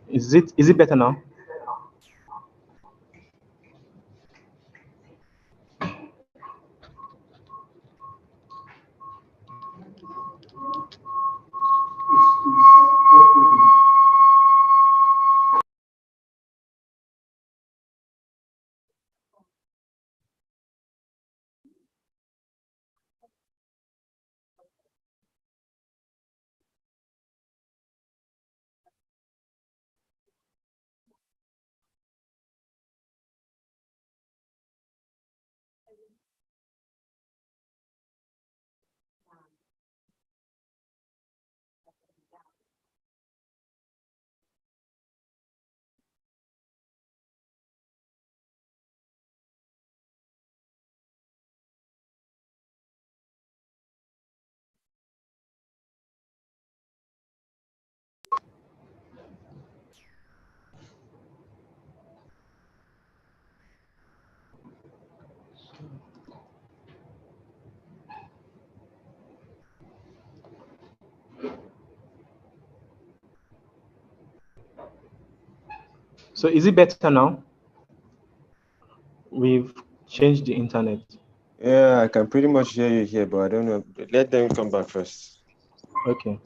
Is it better now? So is it better now? We've changed the internet. Yeah, I can pretty much hear you here, but I don't know. Let them come back first. Okay.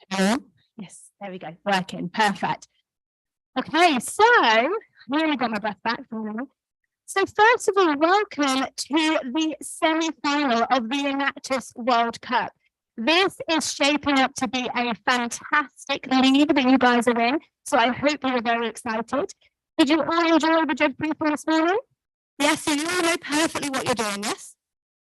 Hello? Yes, there we go. Working. Perfect. Okay, so I only got my breath back for a minute. So first of all, welcome to the semi-final of the Enactus World Cup. This is shaping up to be a fantastic league that you guys are in. So I hope you're very excited. Did you all enjoy the judge briefing this morning? Yes, so you all know perfectly what you're doing, yes?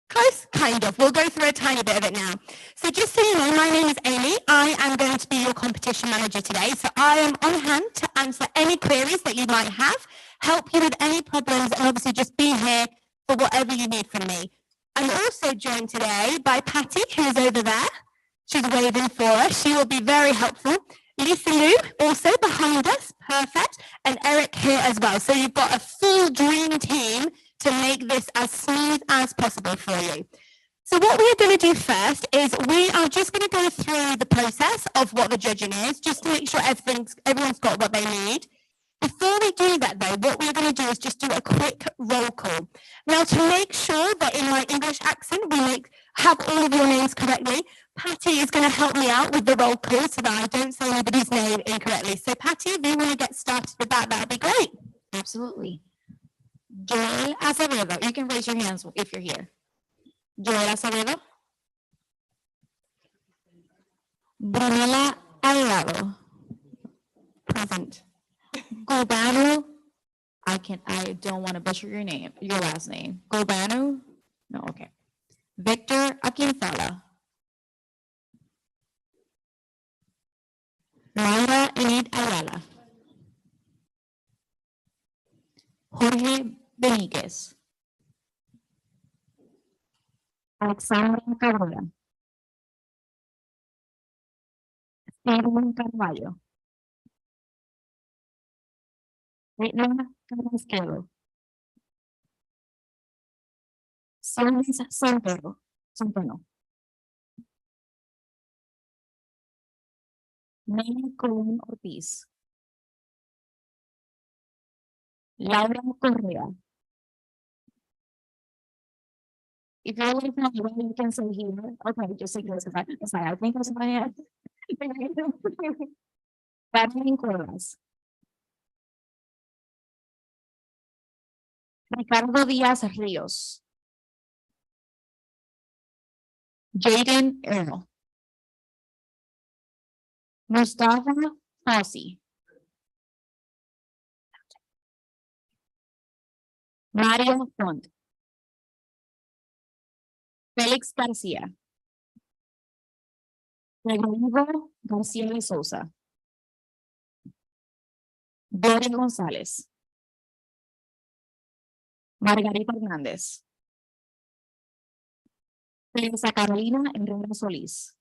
Close, kind of. We'll go through a tiny bit of it now. So just so you know, my name is Amy. I am going to be your competition manager today. So I am on hand to answer any queries that you might have, help you with any problems, and obviously just be here for whatever you need from me. I'm also joined today by Patty, who's over there. She's waving for us. She will be very helpful. Lisa Lou, also behind us, perfect, and Eric here as well. So you've got a full dream team to make this as smooth as possible for you. So what we are going to do first is we are just going to go through the process of what the judging is, just to make sure everyone's got what they need. Before we do that though, what we're going to do is just do a quick roll call. Now to make sure that in my English accent we have all of your names correctly, Patty is going to help me out with the roll call so that I don't say anybody's name incorrectly. So Patty, if you want to get started with that, that'd be great. Absolutely. Joel Acevedo. You can raise your hands if you're here. Joel Acevedo. Brunella Alvarado. Present. Gobano. I don't want to butcher your name, your last name. Gobano? No, okay. Victor Akinfala. Laura Enid Ayala. Jorge Benítez. Alexandra Cabrera. Steven Carvalho. Rita Carrasquero. Solis Santero. Nelly Colón Ortiz. Laura Correa. If you're looking for me, you can say here. Okay, just say this. Sorry, I think that's my head. Madeline Cuevas. Ricardo Díaz Ríos. Jaden Earl. Mustafa Fossi. Mario Font. Félix García. Rodrigo García de Souza. Gloria González. Margarita Hernández. Teresa Carolina Herrera Solís.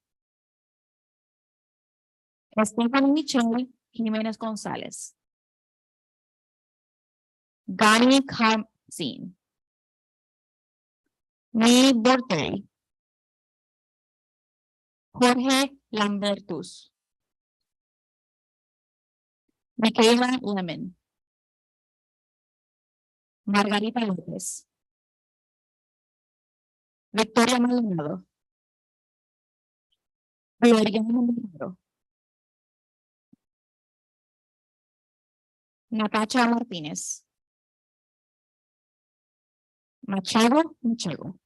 Estefan Michelle Jiménez González. Gani Kamsin. Ni Bortey. Jorge Lambertus. Michaela Lemon. Margarita López. Victoria Maldonado. Gloria Maldonado. Natacha Martínez. Machado Machado.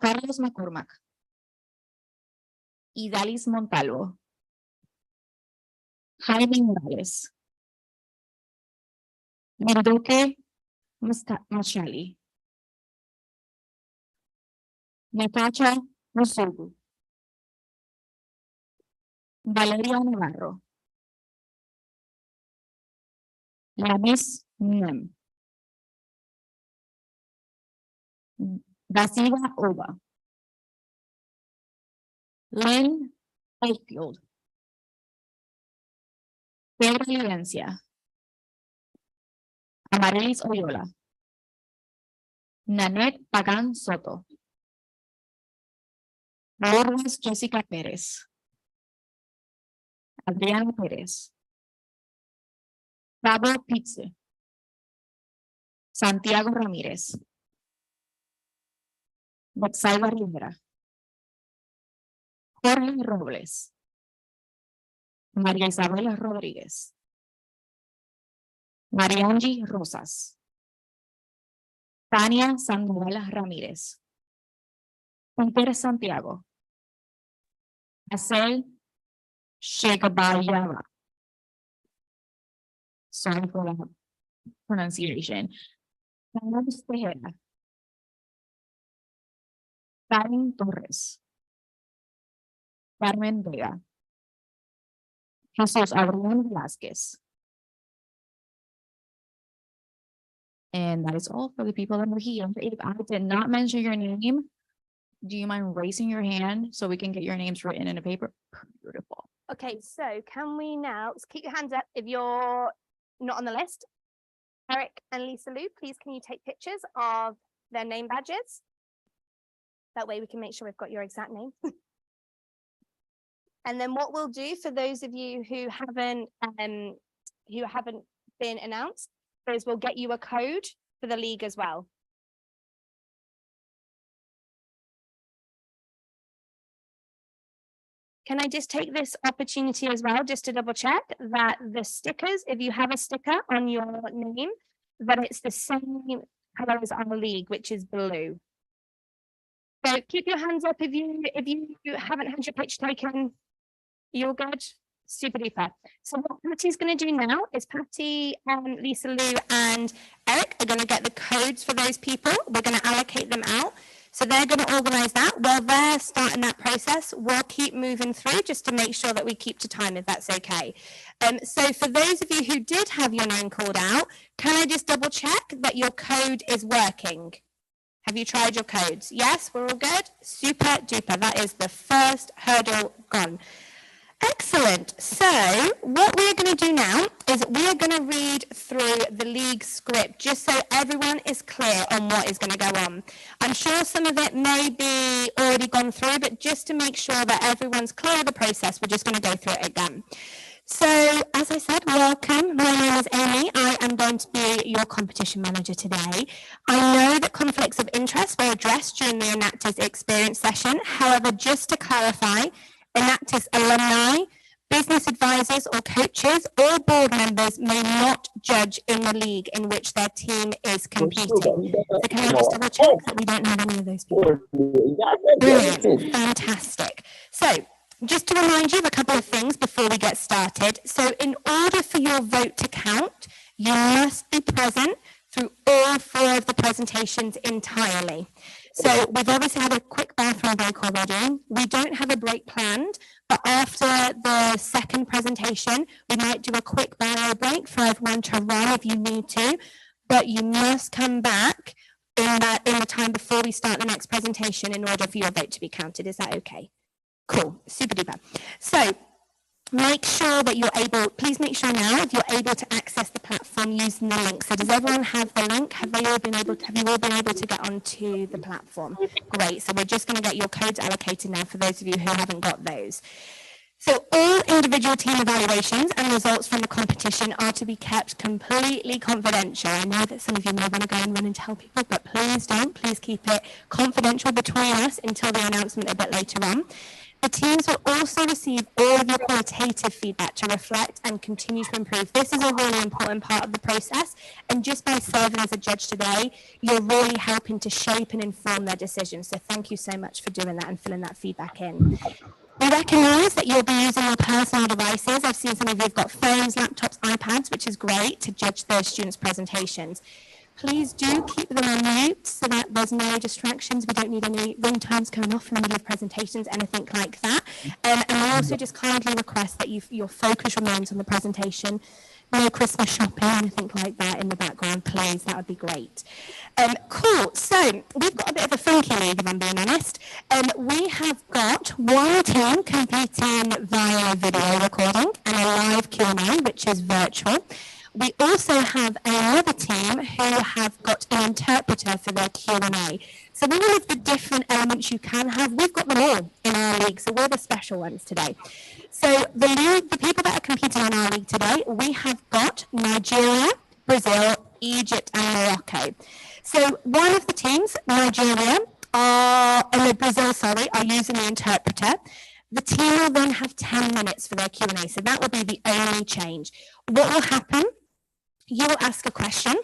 Carlos McCormack. Idalis Montalvo. Jaime Morales. Mendoque Machali. Natacha Rosugu. Valeria Navarro. Lamis Nem. Dasiva Ova. Lynn Oldfield. Pedro Lidencia. Amarilis Oyola. Nanette Pagan Soto. Lourdes Jessica Pérez. Adriana Pérez. Pablo Pizze. Santiago Ramírez. Bexalba Rivera. Jorge Robles. María Isabel Rodríguez. Mariangi Rosas. Tania Sandoval Ramírez. Peter Santiago. Acel Sheikbayava. Sorry for the pronunciation. Carlos Tejera. Karen Torres. Carmen Vega. Jesus Abraham Velázquez. And that is all for the people that are here. If I did not mention your name, do you mind raising your hand so we can get your names written in a paper? Beautiful. Okay, so can we now keep your hands up if you're not on the list? Eric and Lisa Lou, please can you take pictures of their name badges? That way we can make sure we've got your exact name. And then what we'll do for those of you who haven't been announced is we'll get you a code for the league as well. Can I just take this opportunity as well, just to double check that the stickers, if you have a sticker on your name, that it's the same color as our league, which is blue. So keep your hands up if you haven't had your picture taken. You're good. Super duper. So what Patty's going to do now is Patty, Lisa Lou and Eric are going to get the codes for those people. We're going to allocate them out. So they're going to organize that. While they're starting that process, we'll keep moving through just to make sure that we keep to time, if that's okay. So for those of you who did have your name called out, can I just double check that your code is working? Have you tried your codes? Yes, we're all good? Super duper. That is the first hurdle gone. Excellent. So what we're going to do now is we're going to read through the league script just so everyone is clear on what is going to go on. I'm sure some of it may be already gone through, but just to make sure that everyone's clear of the process, we're just going to go through it again. So as I said, welcome. My name is Amy. I am going to be your competition manager today. I know that conflicts of interest were addressed during the Enactus experience session. However, just to clarify, Enactus alumni, business advisors or coaches or board members may not judge in the league in which their team is competing. So can I just double check that we don't have any of those people? Brilliant, fantastic. So just to remind you of a couple of things before we get started. So in order for your vote to count, you must be present through all 4 of the presentations entirely. So we've obviously had a quick bathroom break already. We don't have a break planned, but after the second presentation, we might do a quick bio break for everyone to run if you need to, but you must come back in the time before we start the next presentation in order for your vote to be counted. Is that okay? Cool, super duper. So make sure that you're able, please make sure now if you're able to access the platform using the link. So does everyone have the link? Have you all been able to get onto the platform? Great, so we're just going to get your codes allocated now for those of you who haven't got those. So all individual team evaluations and results from the competition are to be kept completely confidential. I know that some of you may want to go and run and tell people, but please don't. Please keep it confidential between us until the announcement a bit later on. The teams will also receive all of your qualitative feedback to reflect and continue to improve. This is a really important part of the process, and just by serving as a judge today, you're really helping to shape and inform their decisions. So thank you so much for doing that and filling that feedback in. We recognise that you'll be using your personal devices. I've seen some of you have got phones, laptops, iPads, which is great to judge those students' presentations. Please do keep them on mute so that there's no distractions. We don't need any ringtones going off in the middle of presentations, anything like that. And I also just kindly request that your focus remains on the presentation. No Christmas shopping, anything like that in the background, please. That would be great. Cool. So we've got a bit of a funky league, if I'm being honest. We have got one team competing via video recording and a live Q&A, which is virtual. We also have another team who have got an interpreter for their Q&A. So all of the different elements you can have, we've got them all in our league, so we're the special ones today. So the people that are competing in our league today, we have got Nigeria, Brazil, Egypt, and Morocco. So one of the teams, Brazil, are using the interpreter. The team will then have 10 minutes for their Q&A, so that will be the only change. What will happen? You will ask a question.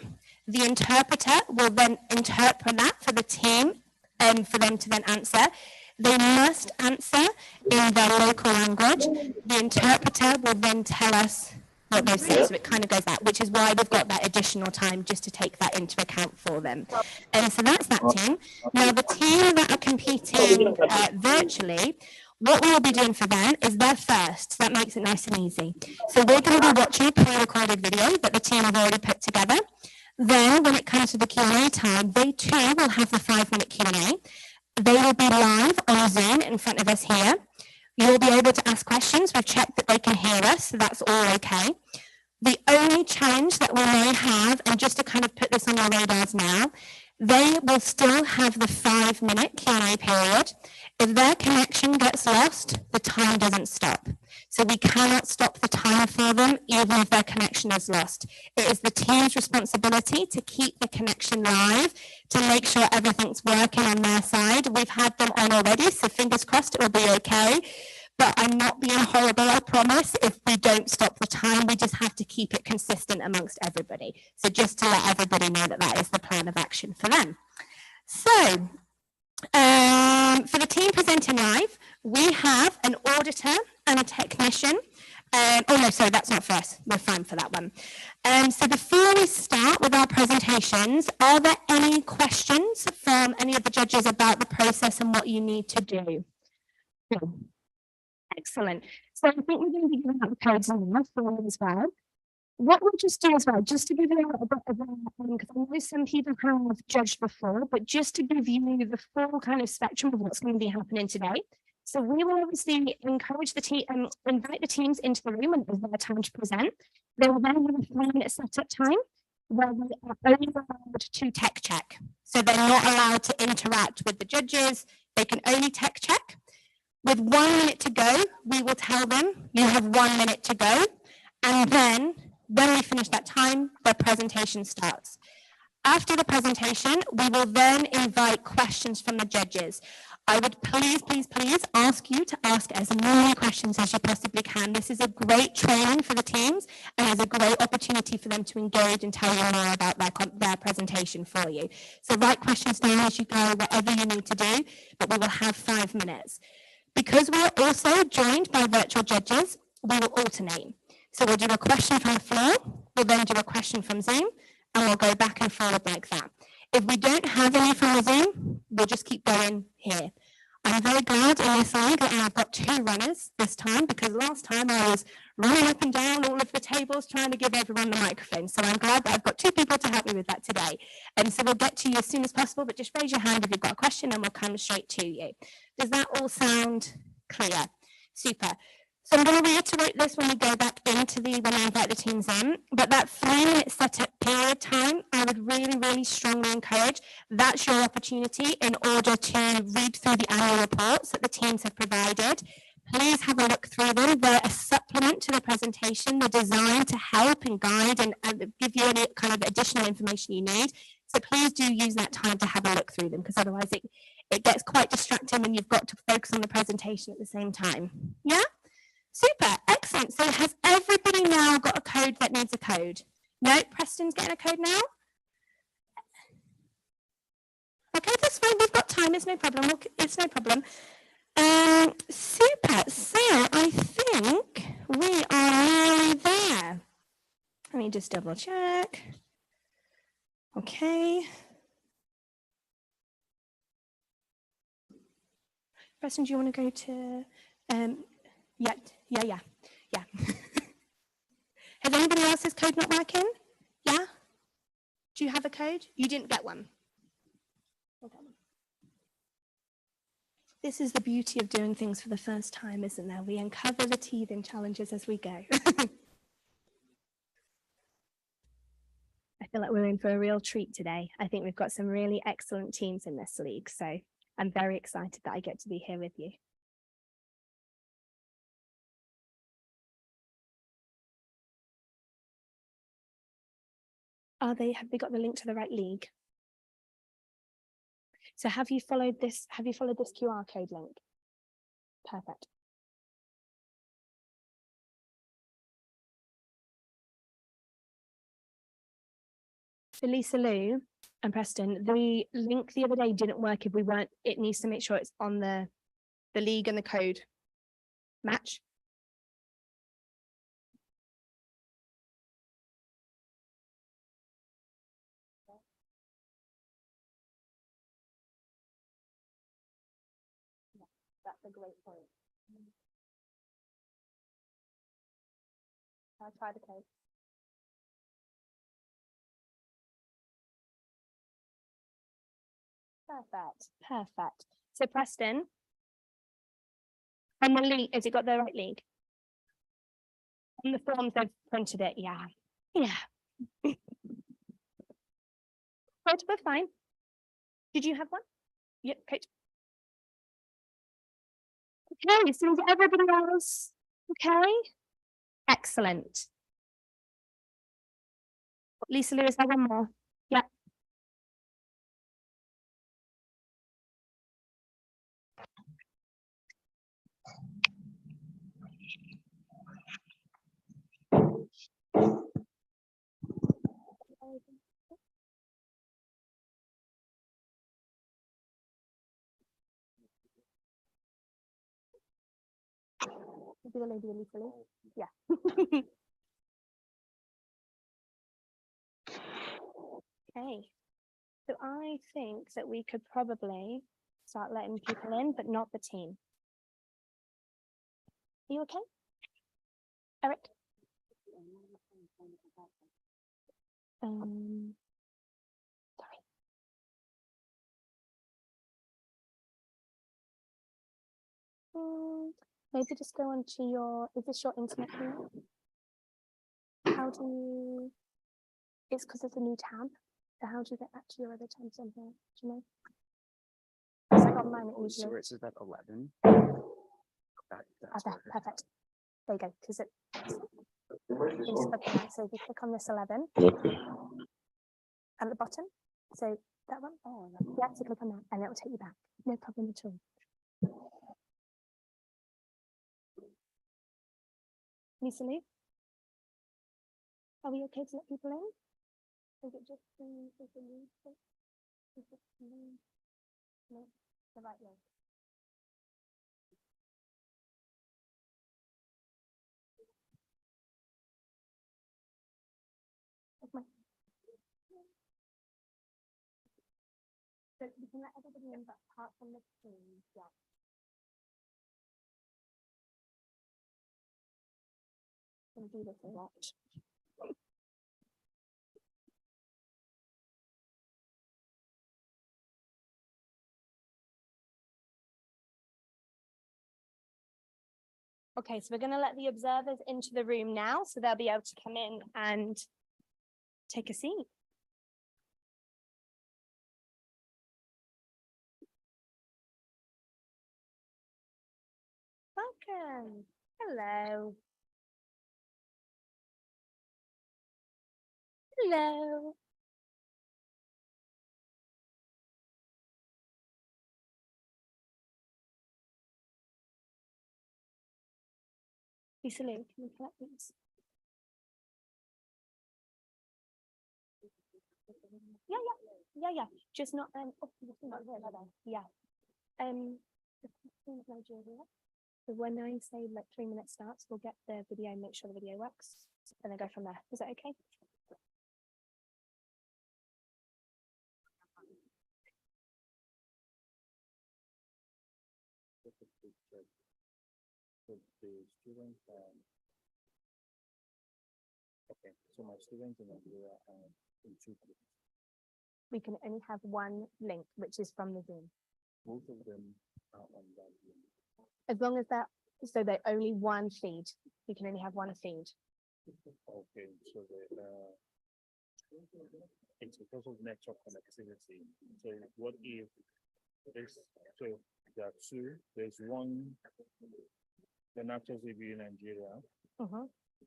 The interpreter will then interpret that for the team for them to then answer. They must answer in their local language. The interpreter will then tell us what they've said, so it kind of goes that, which is why we've got that additional time just to take that into account for them. And so that's that team. Now, the team that are competing virtually, what we'll be doing for them is their first. That makes it nice and easy. So we're going to be watching a pre-recorded video that the team have already put together. Then when it comes to the Q&A time, they too will have the 5-minute Q&A. They will be live on Zoom in front of us here. You'll be able to ask questions. We've checked that they can hear us, so that's all okay. The only challenge that we may have, and just to kind of put this on your radars now, they will still have the 5-minute Q&A period. If their connection gets lost, the time doesn't stop. So we cannot stop the time for them, even if their connection is lost. It is the team's responsibility to keep the connection live, to make sure everything's working on their side. We've had them on already, so fingers crossed it will be okay. But I'm not being horrible, I promise. If we don't stop the time, we just have to keep it consistent amongst everybody. So just to let everybody know that that is the plan of action for them. So for the team presenting live, we have an auditor and a technician. Oh no, sorry, that's not for us. We're fine for that one. So before we start with our presentations, are there any questions from any of the judges about the process and what you need to do? Cool. Excellent. So I think we're going to be giving out the codes now for you as well. What we'll just do as well, just to give you a little bit of because I know some people have judged before, but just to give you the full kind of spectrum of what's going to be happening today. So we will obviously encourage the team, invite the teams into the room when it's their time to present. They will then have a 3-minute setup time where we are only allowed to tech check. So they're not allowed to interact with the judges. They can only tech check. With 1 minute to go, we will tell them, you have 1 minute to go. And then when we finish that time, their presentation starts. After the presentation, we will then invite questions from the judges. I would please ask you to ask as many questions as you possibly can. This is a great training for the teams and is a great opportunity for them to engage and tell you more about their presentation for you. So write questions down as you go, whatever you need to do, but we will have 5 minutes. Because we are also joined by virtual judges, we will alternate. So we'll do a question from the floor, we'll then do a question from Zoom, and we'll go back and forward like that. If we don't have any from the Zoom, we'll just keep going here. I'm very glad in this league that I've got 2 runners this time, because last time I was running up and down all of the tables trying to give everyone the microphone. So I'm glad that I've got 2 people to help me with that today. And so we'll get to you as soon as possible, but just raise your hand if you've got a question and we'll come straight to you. Does that all sound clear? Super. So I'm going to reiterate this when we go back into when I invite the teams in, but that 3-minute setup period time, I would really, really strongly encourage. That's your opportunity in order to read through the annual reports that the teams have provided. Please have a look through them. They're a supplement to the presentation. They're designed to help and guide and give you any kind of additional information you need. So please do use that time to have a look through them, because otherwise it gets quite distracting when you've got to focus on the presentation at the same time. Yeah? Super, excellent. So has everybody now got a code that needs a code? No, Preston's getting a code now? Okay, that's fine. We've got time. It's no problem. It's no problem. Super. So I think we are nearly there. Let me just double check. Okay. Preston, do you want to go to... Yeah. Has anybody else's code not working? Yeah? Do you have a code? You didn't get one. Okay. This is the beauty of doing things for the first time, isn't there? We uncover the teething challenges as we go. I feel like we're in for a real treat today. I think we've got some really excellent teams in this league, so I'm very excited that I get to be here with you. Have they got the link to the right league? So have you followed this QR code link? Perfect. For Lisa Lou and Preston, the link the other day didn't work if we weren't, it needs to make sure it's on the league and the code match. That's a great point. I'll try the code. Perfect. So Preston, on the league, has it got the right league? On the forms they've printed it, yeah. Good, we're fine. Did you have one? Yep, great. Okay, so is everybody else okay? Excellent. Lisa Lewis, have one more. Yeah. The lady in Italy. Yeah. Okay. So I think that we could probably start letting people in, but not the team. Are you okay? Eric? Sorry. Maybe just go onto your, is this your internet here? How do you, it's because it's a new tab. So how do you get back to your other tabs on here? Do you know? Because I got mine easier. So where it says that 11. That's perfect. There you go. Because it. So if you click on this 11 at the bottom, so that one, you have to click on that, and it will take you back. No problem at all. Lisa Lee, are we okay to let people in? Is it just the no, the right way? can let everybody in, but apart from the team, yeah. Gonna do this a lot. Okay, so we're going to let the observers into the room now, so they'll be able to come in and take a seat. Welcome. Hello. Hello. Lisa Lou, can you collect these? Yeah. Just not oh, not here, yeah. The question of Nigeria. So when I say like 3 minutes starts, we'll get the video and make sure the video works, and then go from there. Is that okay? The students okay, so my students in Nigeria are in 2 groups. We can only have one link, which is from the Zoom. Both of them are on that link. As long as that, so they're only one feed. We can only have one feed. Okay, so it's because of network connectivity. So what if this? So there are 2. There's one, the Enactus in Nigeria,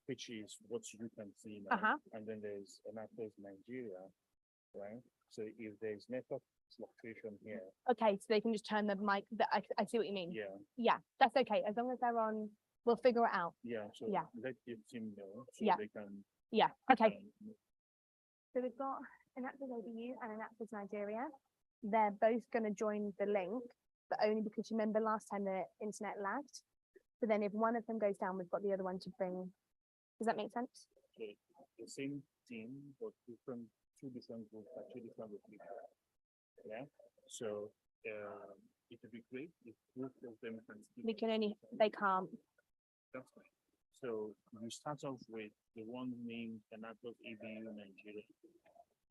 which is what you can see now, and then there's Enactus Nigeria, right? So if there's network fluctuation here, Okay, so they can just turn the mic. I see what you mean. yeah, That's okay. As long as they're on, we'll figure it out. yeah. So Yeah. let your team know so Yeah. they can. Yeah. Okay. So we've got Enactus OBU and Enactus Nigeria. They're both going to join the link, but only because you remember last time the internet lagged. So then if one of them goes down, we've got the other one to bring. Does that make sense? So the same team, but different, 2 different groups, 2 different locations. Yeah. So it would be great if both of them can speak. We can only, they can't. That's fine. So we start off with the one named Enactus ABU Nigeria.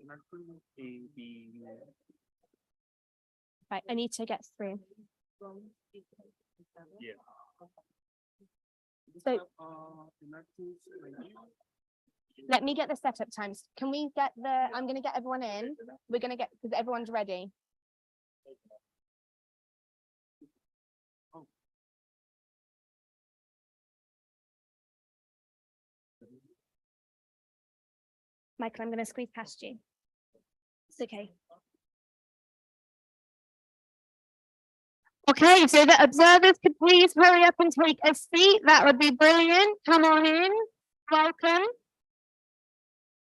Enactus ABU. Right, I need to get through. Yeah. So Enactus Nigeria. let me get the setup times. Can we get I'm going to get everyone in. We're going to get, because everyone's ready. Michael, I'm going to squeeze past you. It's okay. Okay, so the observers could please hurry up and take a seat. That would be brilliant. Come on in. Welcome.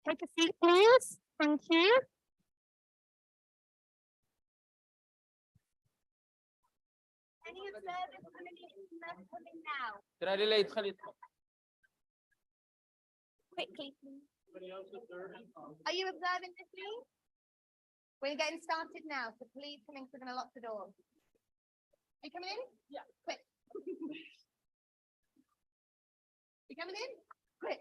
Take a seat, please. Thank you. Any observers coming now? Quickly, please. Are you observing this week? We're getting started now, so please come in, because we're going to lock the doors. Are you coming in? Yeah. Quick. You coming in? Quick.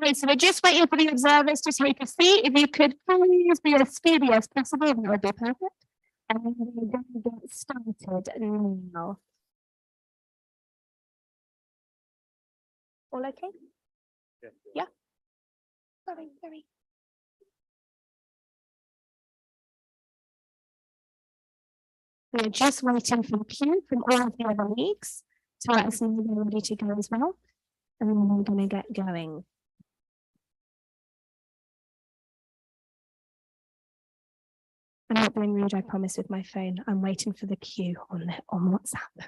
Okay, so we're just waiting for the observers to take a seat. If you could please be as speedy as possible, that would be perfect. And we're going to get started now. All okay? Yeah. Sorry. We're just waiting for the cue from all of the other leagues to let us know they're ready to go as well. And then we're going to get going. I'm not being rude, I promise, with my phone. I'm waiting for the cue on WhatsApp.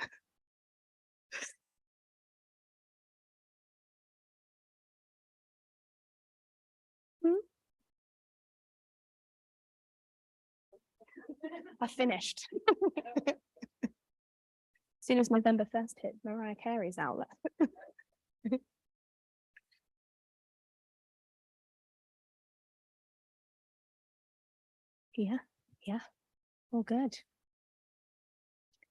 I finished. As soon as November 1st hit, Mariah Carey's outlet. Yeah, all good.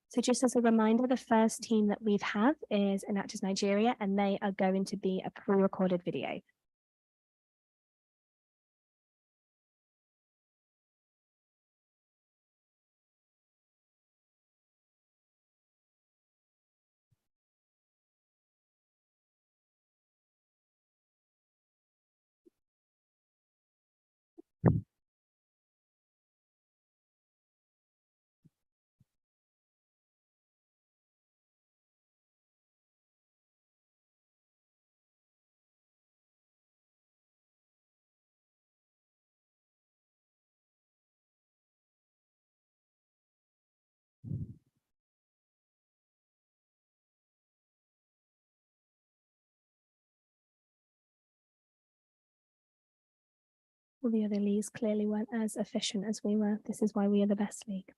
So just as a reminder, the first team that we've had is Enactus Nigeria, and they are going to be a pre-recorded video. All the other leagues clearly weren't as efficient as we were. This is why we are the best league.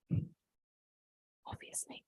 Obviously.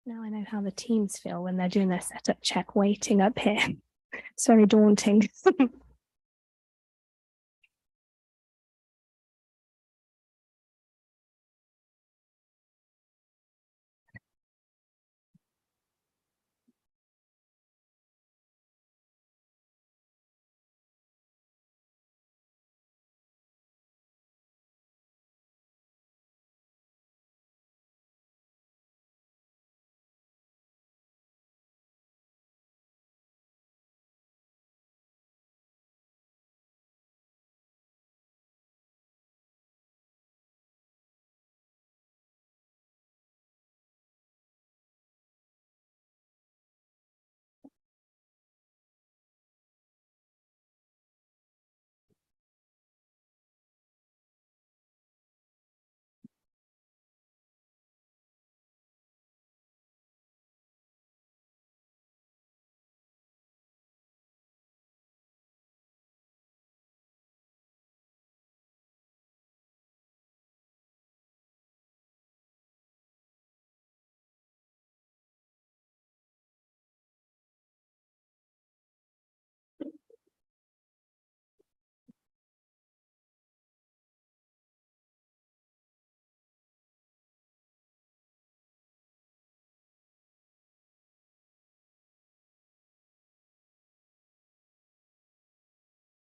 Now I know how the teams feel when they're doing their setup check waiting up here. It's very daunting.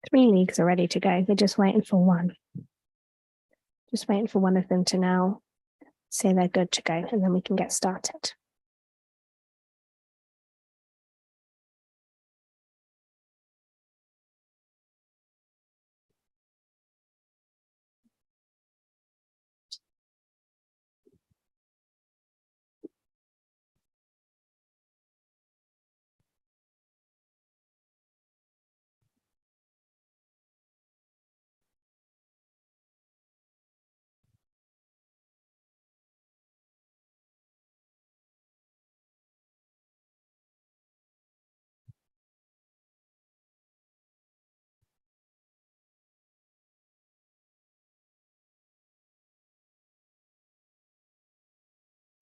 3 leagues are ready to go. They're just waiting for one. Just waiting for one of them to now say they're good to go, and then we can get started.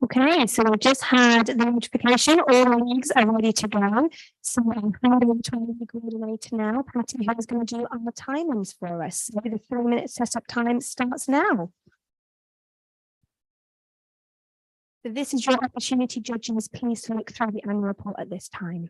Okay, so we've just had the notification, all the leagues are ready to go. So I'm handing over to our league coordinator now, Patty, who's going to do our timings for us. So the 3-minute setup time starts now. So this is your opportunity, judges. Please look through the annual report at this time.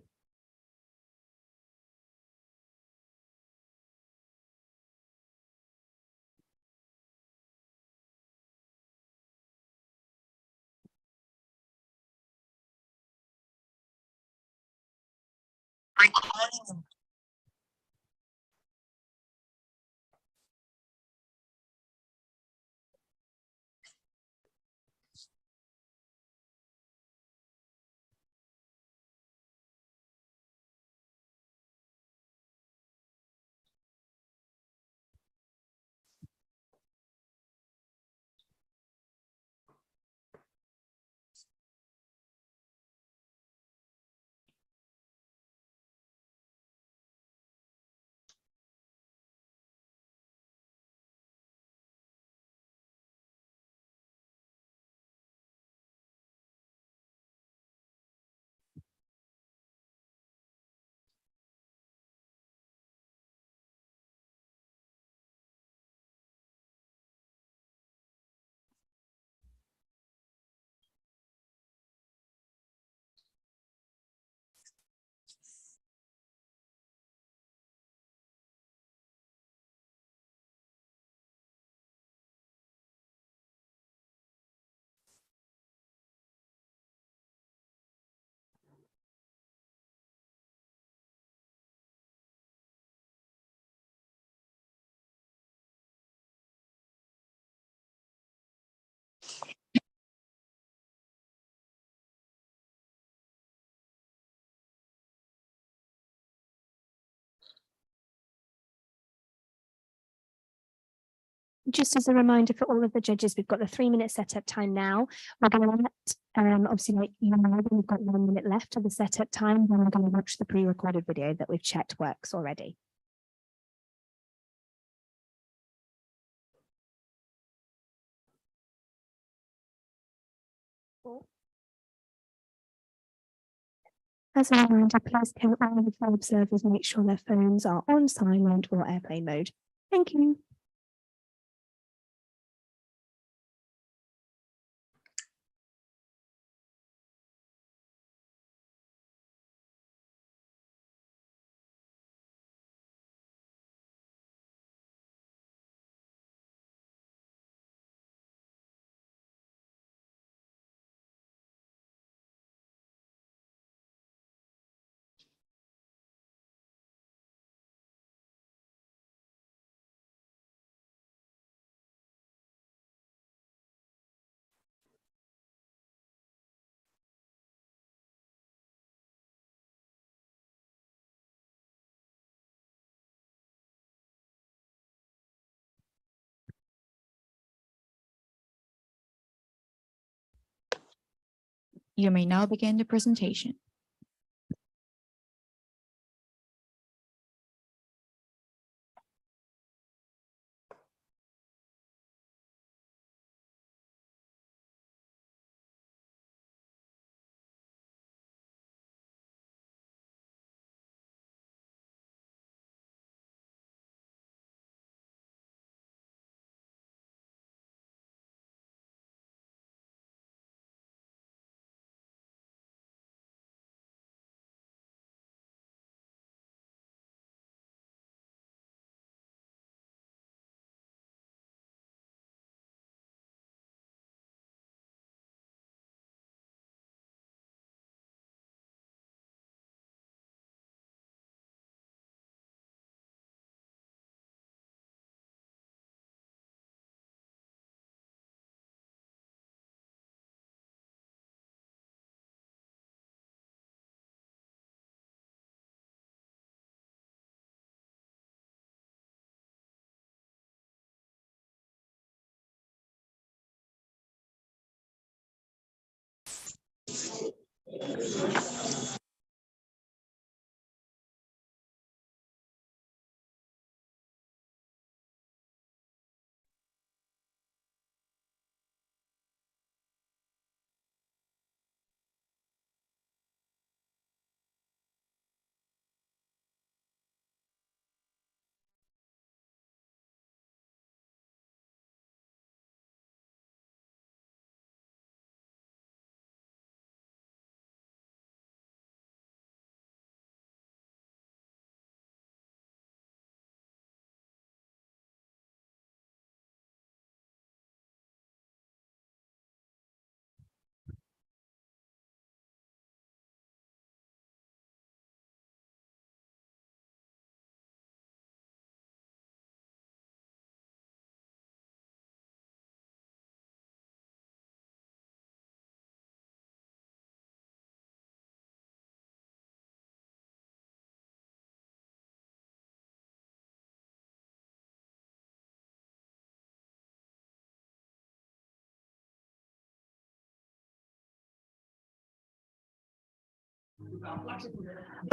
Just as a reminder for all of the judges, we've got the 3-minute setup time now. We're going to let, obviously, like you know, we've got 1 minute left of the setup time. Then we're going to watch the pre-recorded video that we've checked works already. As a reminder, please can all of the observers make sure their phones are on silent or airplane mode. Thank you. You may now begin the presentation.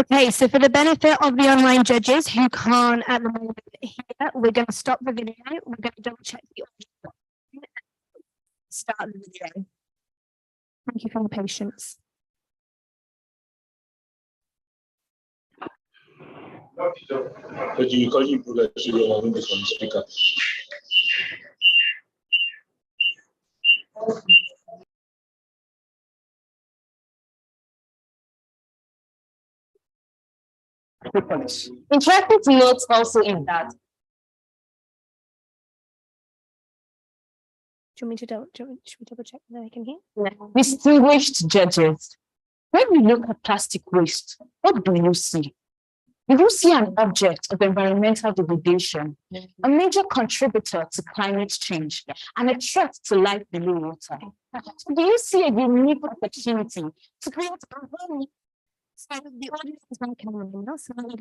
Okay, so for the benefit of the online judges who can't at the moment hear, we're going to stop the video. We're going to double check the audio. Start the video. Thank you for your patience. But you can't you put on the speaker. Interesting to note also is that Do you want me to should we double check that I can hear? distinguished judges, when you look at plastic waste, what do you see? You see an object of environmental degradation, a major contributor to climate change, and a threat to life below water. So do you see a unique opportunity to create a whole? So the audience is going to come on now. So we're going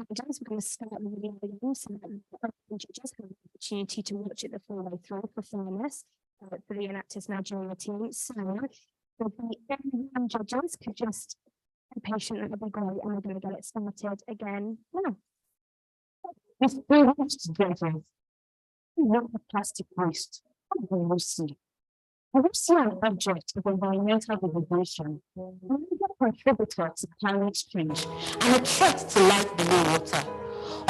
to start the video again so that the judges have the opportunity to watch it the full way through for fairness for the Enactus Nigeria team. So the judges could just be patient, that would be great, and we're going to get it started again now. Distinguished judges, you look at plastic waste, what do you see? You see an object of environmental degradation, a major contributor to climate change, and a threat to life below water.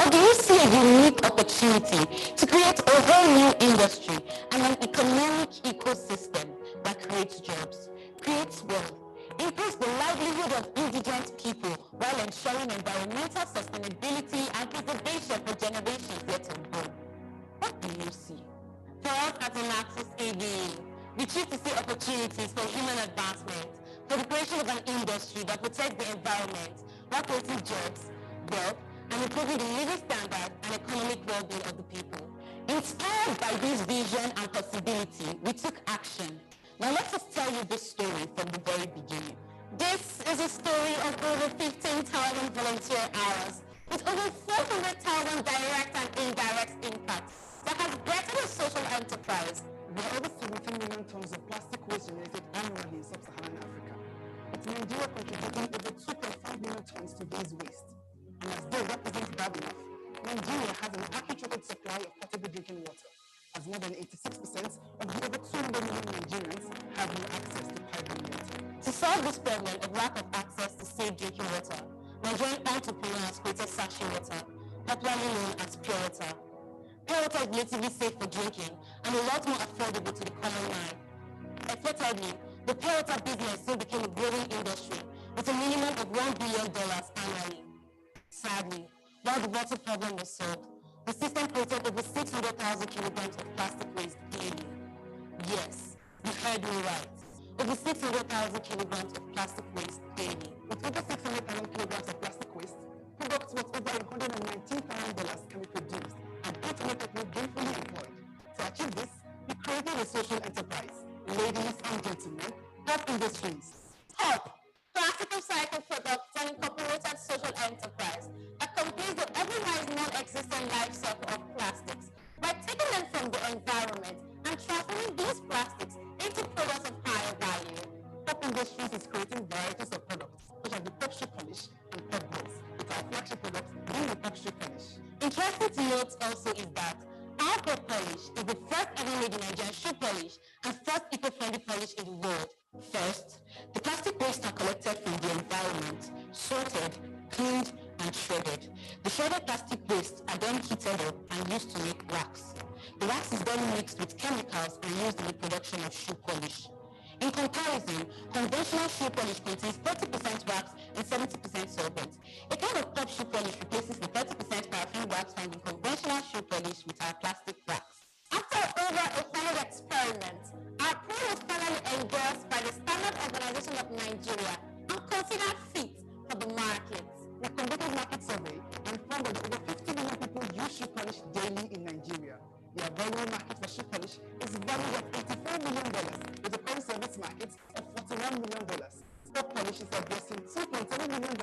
Or do you see a unique opportunity to create a whole new industry and an economic ecosystem that creates jobs, creates wealth, improves the livelihood of indigent people while ensuring environmental sustainability and preservation for generations yet unborn? What do you see? For us at Enactus ABE, we choose to see opportunities for human advancement, for the creation of an industry that protects the environment, while creating jobs, wealth, and improving the living standards and economic well-being of the people. Inspired by this vision and possibility, we took action. Now let us tell you this story from the very beginning. This is a story of over 15,000 volunteer hours, with over 400,000 direct and indirect impacts that has bettered a social enterprise. There are over 17 million tons of plastic waste generated annually in sub-Saharan Africa, with Nigeria contributing over 2.5 million tons to these waste. And as though that isn't bad enough, Nigeria has an accurate supply of potable drinking water, as more than 86% of the over 200 million Nigerians have no access to piped water. To solve this problem of lack of access to safe drinking water, Nigerian entrepreneurs created sachet water, popularly known as pure water. Pure water is relatively safe for drinking and a lot more affordable to the common man. Effectively, the pure water business soon became a growing industry with a minimum of $1 billion annually. Sadly, while the water problem was solved, the system created over 600,000 kilograms of plastic waste daily. Yes, you heard me right. Over 600,000 kilograms of plastic waste daily. With over 600,000 kilograms of plastic waste, products worth over $119,000 can be produced and 800 people gainfully employed. To achieve this, we created a social enterprise. Ladies and gentlemen, Top Industries. Top, plastic recycled products and incorporated social enterprise that completes the otherwise non-existent life cycle of plastics by taking them from the environment and transforming these plastics into products of higher value. Top Industries is creating varieties of products such as the pop shoe polish and pop balls, with our flagship product being the pop shoe polish. Interesting to note also is that our pop polish is the first ever made in Nigerian shoe polish and first eco-friendly polish in the world. First, the plastic waste are collected from the environment, sorted, cleaned, and shredded. The shredded plastic waste are then heated up and used to make wax. The wax is then mixed with chemicals and used in the production of shoe polish. In comparison, conventional shoe polish contains 30% wax and 70% solvent. A kind of top shoe polish replaces the 30% paraffin wax found in conventional shoe polish with our plastic wax. After over 100 experiments, our plan was finally endorsed by the Standard Organization of Nigeria and considered fit for the market. We conducted market survey and found that over 50 million people use shoe polish daily in Nigeria. The available market for shoe polish is valued at $84 million, with a current service market of $41 million. Top polish is addressing $2.7 million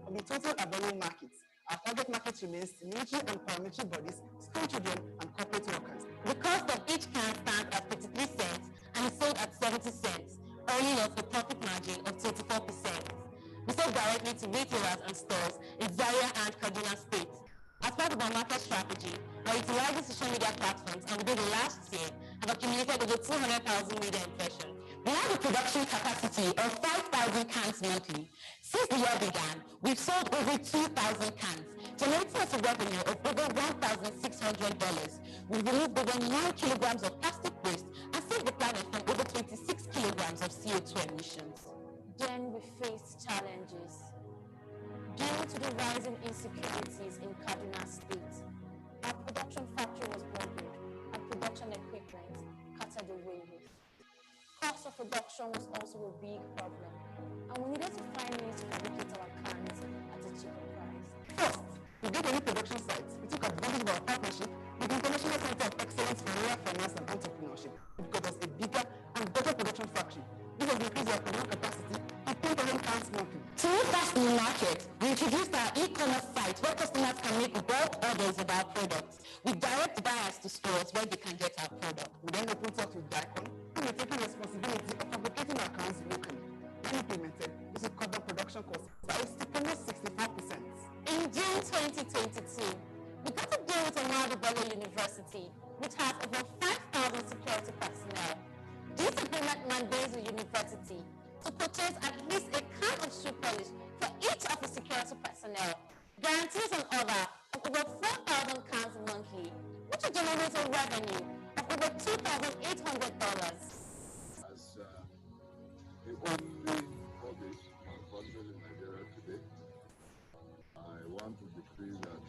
of the total available market. Our target market remains military and paramilitary bodies, school children, and corporate workers. The cost of each can stands at 53 cents and is sold at 70 cents, earning us a profit margin of 24%. We sell directly to retailers and stores in Zaria and Kaduna states. As part of our market strategy, we're utilizing social media platforms, and within the last year have accumulated over 200,000 media impressions. We have a production capacity of 5,000 cans monthly. Since the year began, we've sold over 2,000 cans, generating us a revenue of over $1,600. We've removed over 9 kilograms of plastic waste and saved the planet from over 26 kilograms of CO2 emissions. Then we faced challenges. Due to the rising insecurities in Kaduna State, our production factory was broken and production equipment carted away with. Cost of production was also a big problem, and we needed to find ways to fabricate our cans at a cheaper price. First, we built a new production site. We took advantage of our partnership with the International Center of Excellence for Rural Finance and Entrepreneurship. It got us a bigger and better production factory. This has increased our production capacity to 10,000 cans monthly. To move fast in the market, we introduced our e-commerce site where customers can make bulk orders of our products. We direct buyers to stores where they can get our product. We then open talks with Daikon, and we're taking responsibility of fabricating our cans locally. When implemented, this will cut down production costs by a stupendous 64%. In June 2022, we got a deal with Ahmadu Bello University, which has over 5,000 security personnel. This agreement mandates the university to purchase at least a can of shoe polish for each of the security personnel, guarantees an order of over 4,000 cans monthly, which will generate a revenue of over $2,800. As the only police manufactured in Nigeria today, I want to decree that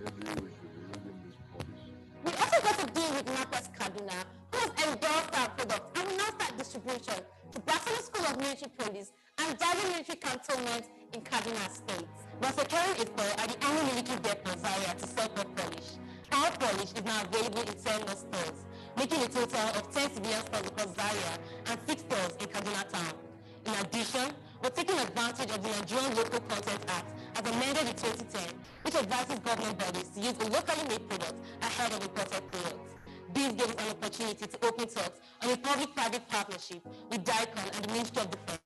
every we should be using this policy. We also got a deal with Enactus Kaduna, who has endorsed our product and will now start distribution to Barcelona School of Military Police and Java Military Cantonment in Kaduna State. We're securing a store at the Army Military Depot Zaria to sell for polish. Our polish is now available in 10 more stores, making a total of 10 civilian stores across Zaria and 6 stores in Kaduna Town. In addition, we're taking advantage of the Nigerian Local Content Act as amended in 2010, which advises government bodies to use a locally made product ahead of imported products. This gave us an opportunity to open talks on a public-private partnership with Daikon and the Ministry of Defense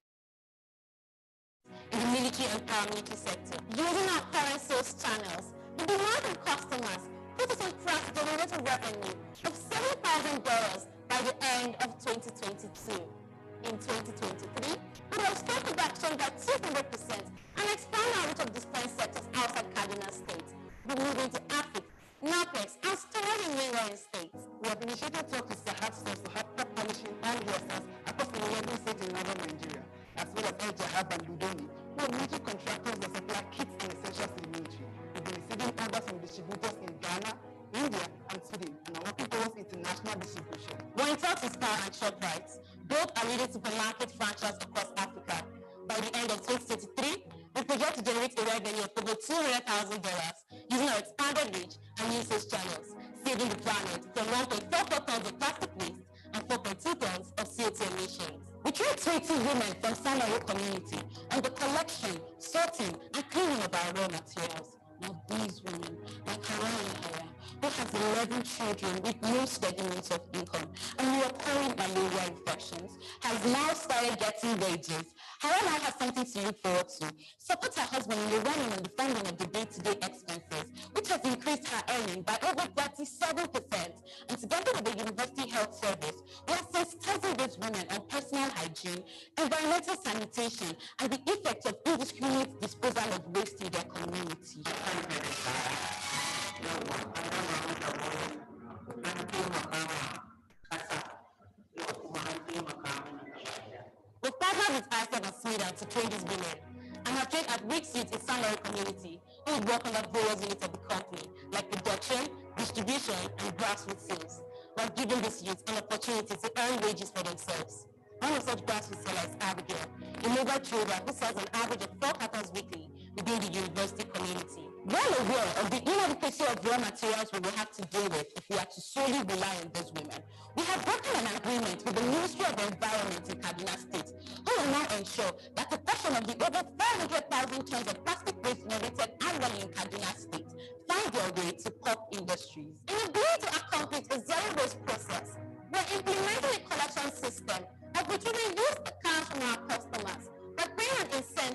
in the military and paramilitary sector. Using our current sales channels, the demand from customers put us on track to generate a revenue of $7,000 by the end of 2022. In 2023, we will start production by 200% and expand our reach of dispense sectors outside Kaduna State. We move into Africa, Napex, and stores in neighboring states. We have initiated talks with Sahab stores to have crop polishing and dressers across the 11 states in northern Nigeria, as well as El Jahab and Ludoni, who are military contractors that supply kits and essentials to the military. We've been receiving orders from distributors in Ghana, India, and Sweden, and are working towards international distribution. We're in talks with Star and ShopRite. Both are leading supermarket franchises across Africa. By the end of 2023, we project to generate a revenue of over $200,000 using our expanded reach and new sales channels, saving the planet from 1.44 tons of plastic waste and 4.2 tons of CO2 emissions. We train 20 women from Samaru community on the collection, sorting, and cleaning of our raw materials. Now these women, like Hara, who has 11 children with no steady means of income and recurring malaria infections, has now started getting wages. Hara has something to look forward to. Support her husband in the running and the funding of the day-to-day expenses, which has increased her earning by over 37%. And together with the University Health Service, we are sensitizing these women on personal hygiene, environmental sanitation, and the effect of indiscriminate disposal of waste in their community. We partnered with ISEB and Sweden to train these women and have trained at Week Suits in Samaru community who will work under various units of the company, like production, distribution, and grassroots sales. We have given these youths an opportunity to earn wages for themselves. One of such grassroots sellers is Abigail, a mobile trader who sells an average of 4 cartons weekly within the university community. Well aware of the inadequacy of raw materials we will have to deal with if we are to solely rely on those women, we have broken an agreement with the Ministry of the Environment in Kaduna State, who will now ensure that a portion of the over 400,000 tons of plastic waste generated annually in Kaduna State find their way to pulp industries. In a bid to accomplish a zero-waste process, we're implementing a collection system of which we will use the cash from our customers by paying an incentive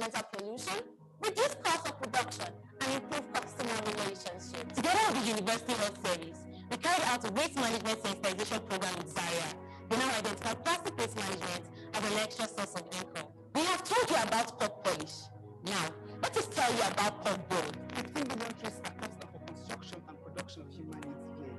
environmental pollution, reduce cost of production, and improve customer relationships. Together with the University Health Service, we carried out a waste management sensitization program with Zaria. We now identify plastic waste management as an extra source of income. We have told you about pot polish. Now, let us tell you about pot board. 15 billion trees are cut down for construction and production of human needs here.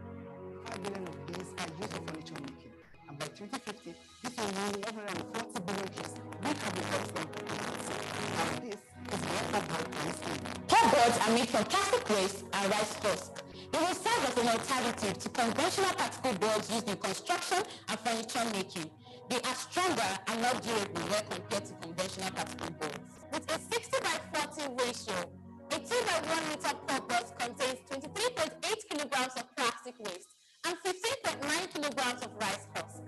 5 billion of these are used for furniture making. And by 2050, this will mean 140 billion trees will have been cut down for production. Now this is where pot board comes in. Pot boards are made from plastic waste and rice husk. They will serve as an alternative to conventional particle boards used in construction and furniture making. They are stronger and more durable when compared to conventional particle boards. With a 60/40 ratio, a 2/1 meter pot board contains 23.8 kilograms of plastic waste and 15.9 kilograms of rice husk.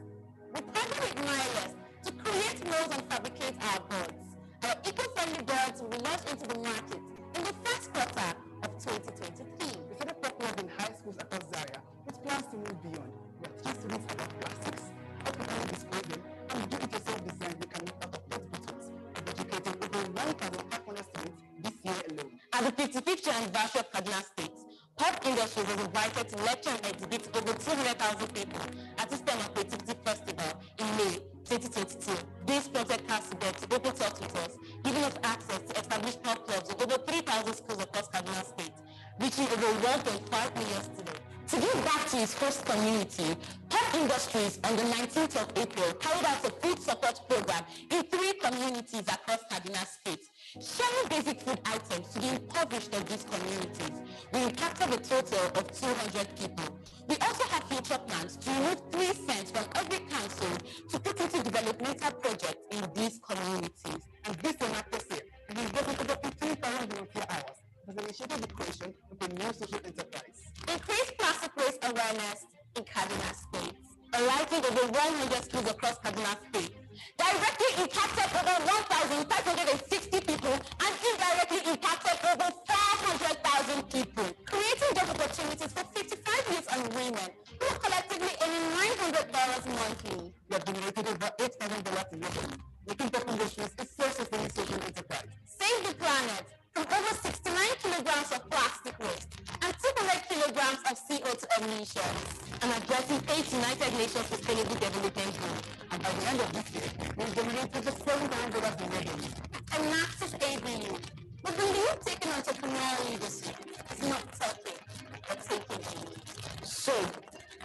We partner with Miles to create, mold, and fabricate our boards. Our eco-friendly boards will launch into the market in the first quarter of 2023. We started popular in high schools across Zaria, with plans to move beyond. We are teaching students about plastics, how to handle disposal, and do-it-yourself design they can make out of PET bottles. We've educated over 1,500 students this year alone. At the 55th anniversary of Kaduna State, Pop Industries was invited to lecture and exhibit to over 200,000 people at the STEM and Creativity Festival in May 2022. This project has to get to open talks with us, giving us access to established pop clubs in over 3,000 schools across Kaduna State, reaching over 1.5 million students. To give back to its host community, Pop Industries on the 19th of April carried out a food support program in 3 communities across Kaduna State, sharing basic food items to the impoverished of these communities. We impacted a total of 200 people. We also have future plans to remove 3 cents from every council to put into developmental projects in these communities. And this Enactus year, we will get over 15,000 volunteer hours. It has initiated the creation of a new social enterprise. Increase plastic waste awareness in Kaduna State. Enlightening over 100 schools across Kaduna State. Directly impacted over 1,560 people and indirectly impacted over 400,000 people. Creating job opportunities for 55 youth and women who are collectively earning $900 monthly. We have generated over $8,000 in revenue, making Pop Industries a self-sustaining social enterprise. Save the planet from over 69 kilograms of plastic waste and 200 kilograms of CO2 emissions, and addressing 8 United Nations Sustainable Development Goals. And by the end of this year, we will generate over $7,000 in revenue. Enactus ABU. We believe taking entrepreneurial leadership is not talking, but taking lead. So,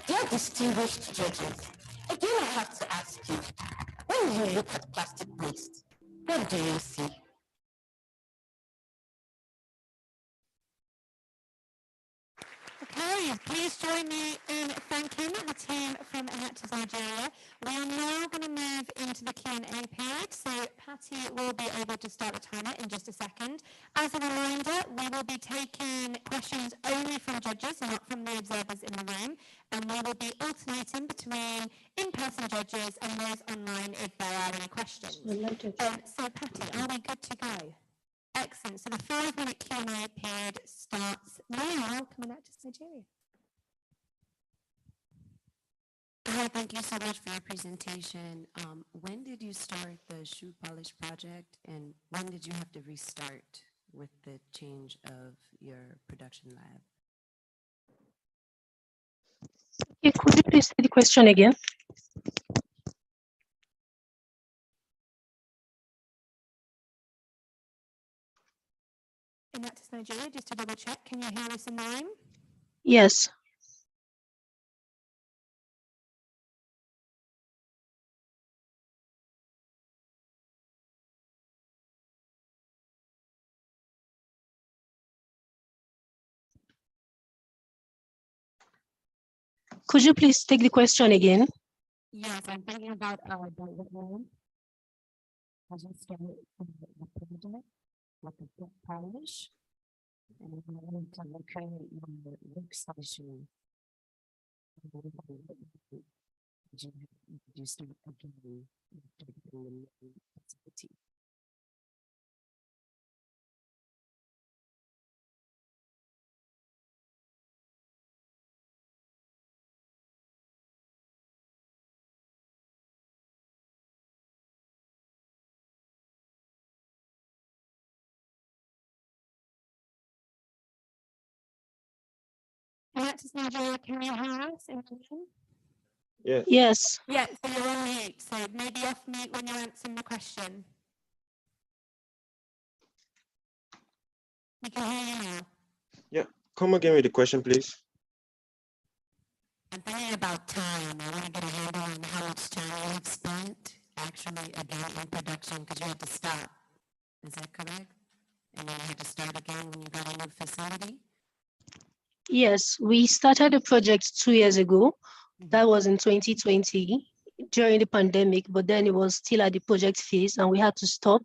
dear distinguished judges, again I have to ask you, when you look at plastic waste, what do you see? Okay, please join me in thanking the team from Enactus Nigeria. We are now going to move into the Q&A period, so Patty will be able to start the timer in just a second. As a reminder, we will be taking questions only from judges, not from the observers in the room, and we will be alternating between in-person judges and those online if there are any questions. So Patty, are we good to go? Excellent. So the 5-minute Q&A period starts now. Coming out to Nigeria. Hi, thank you so much for your presentation. When did you start the shoe polish project, and when did you have to restart with the change of your production lab? Could you please say the question again? Enactus Nigeria, just to double check, can you hear us in the room? Yes. Could you please take the question again? Yes, I'm thinking about development. As we start the project, like a book polish, and I'm going to locate your workstation. You start again after the facility. Enactus Nigeria, can you hear us? Yeah. Yes. Yeah, so you're on mute, so maybe off mute when you're answering the question. We can hear you now. Yeah. Come again with the question, please. I'm thinking about time. I want to get a handle on how much time you've spent actually again in production because you had to stop. Is that correct? And then you had to start again when you got a new facility? Yes, we started the project 2 years ago. That was in 2020 during the pandemic, but then it was still at the project phase and we had to stop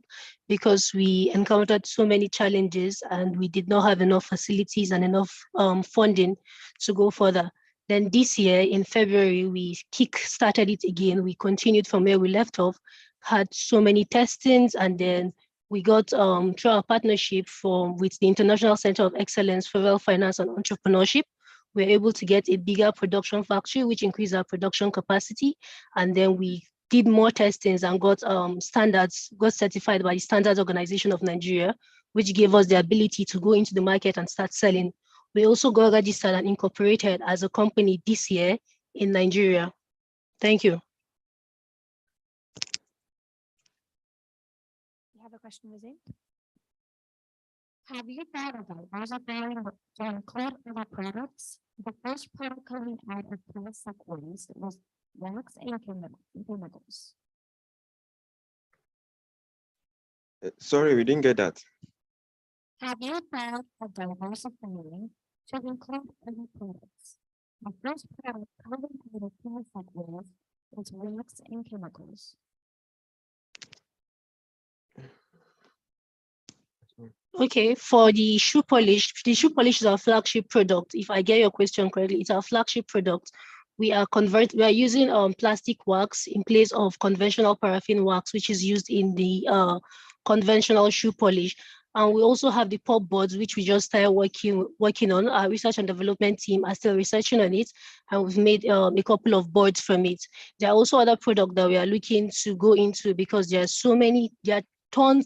because we encountered so many challenges and we did not have enough facilities and enough funding to go further. Then this year in February, we kick-started it again. We continued from where we left off, had so many testings, and then we got through our partnership with the International Center of Excellence for Rural Finance and Entrepreneurship, we're able to get a bigger production factory, which increased our production capacity. And then we did more testings and got got certified by the Standards Organization of Nigeria, which gave us the ability to go into the market and start selling. We also got registered and incorporated as a company this year in Nigeria. Thank you. You have a question, Lizzie? Have you thought about diversifying to include other products? The first product coming out of plastic waste was wax and chemicals. Sorry, we didn't get that. Have you thought of diversifying to include other products? The first product coming out of plastic waste was wax and chemicals. Okay, for the shoe polish is our flagship product. If I get your question correctly, it's our flagship product. We are using plastic wax in place of conventional paraffin wax, which is used in the conventional shoe polish. And we also have the pop boards, which we just started working on. Our research and development team are still researching on it, and we've made a couple of boards from it. There are also other products that we are looking to go into because there are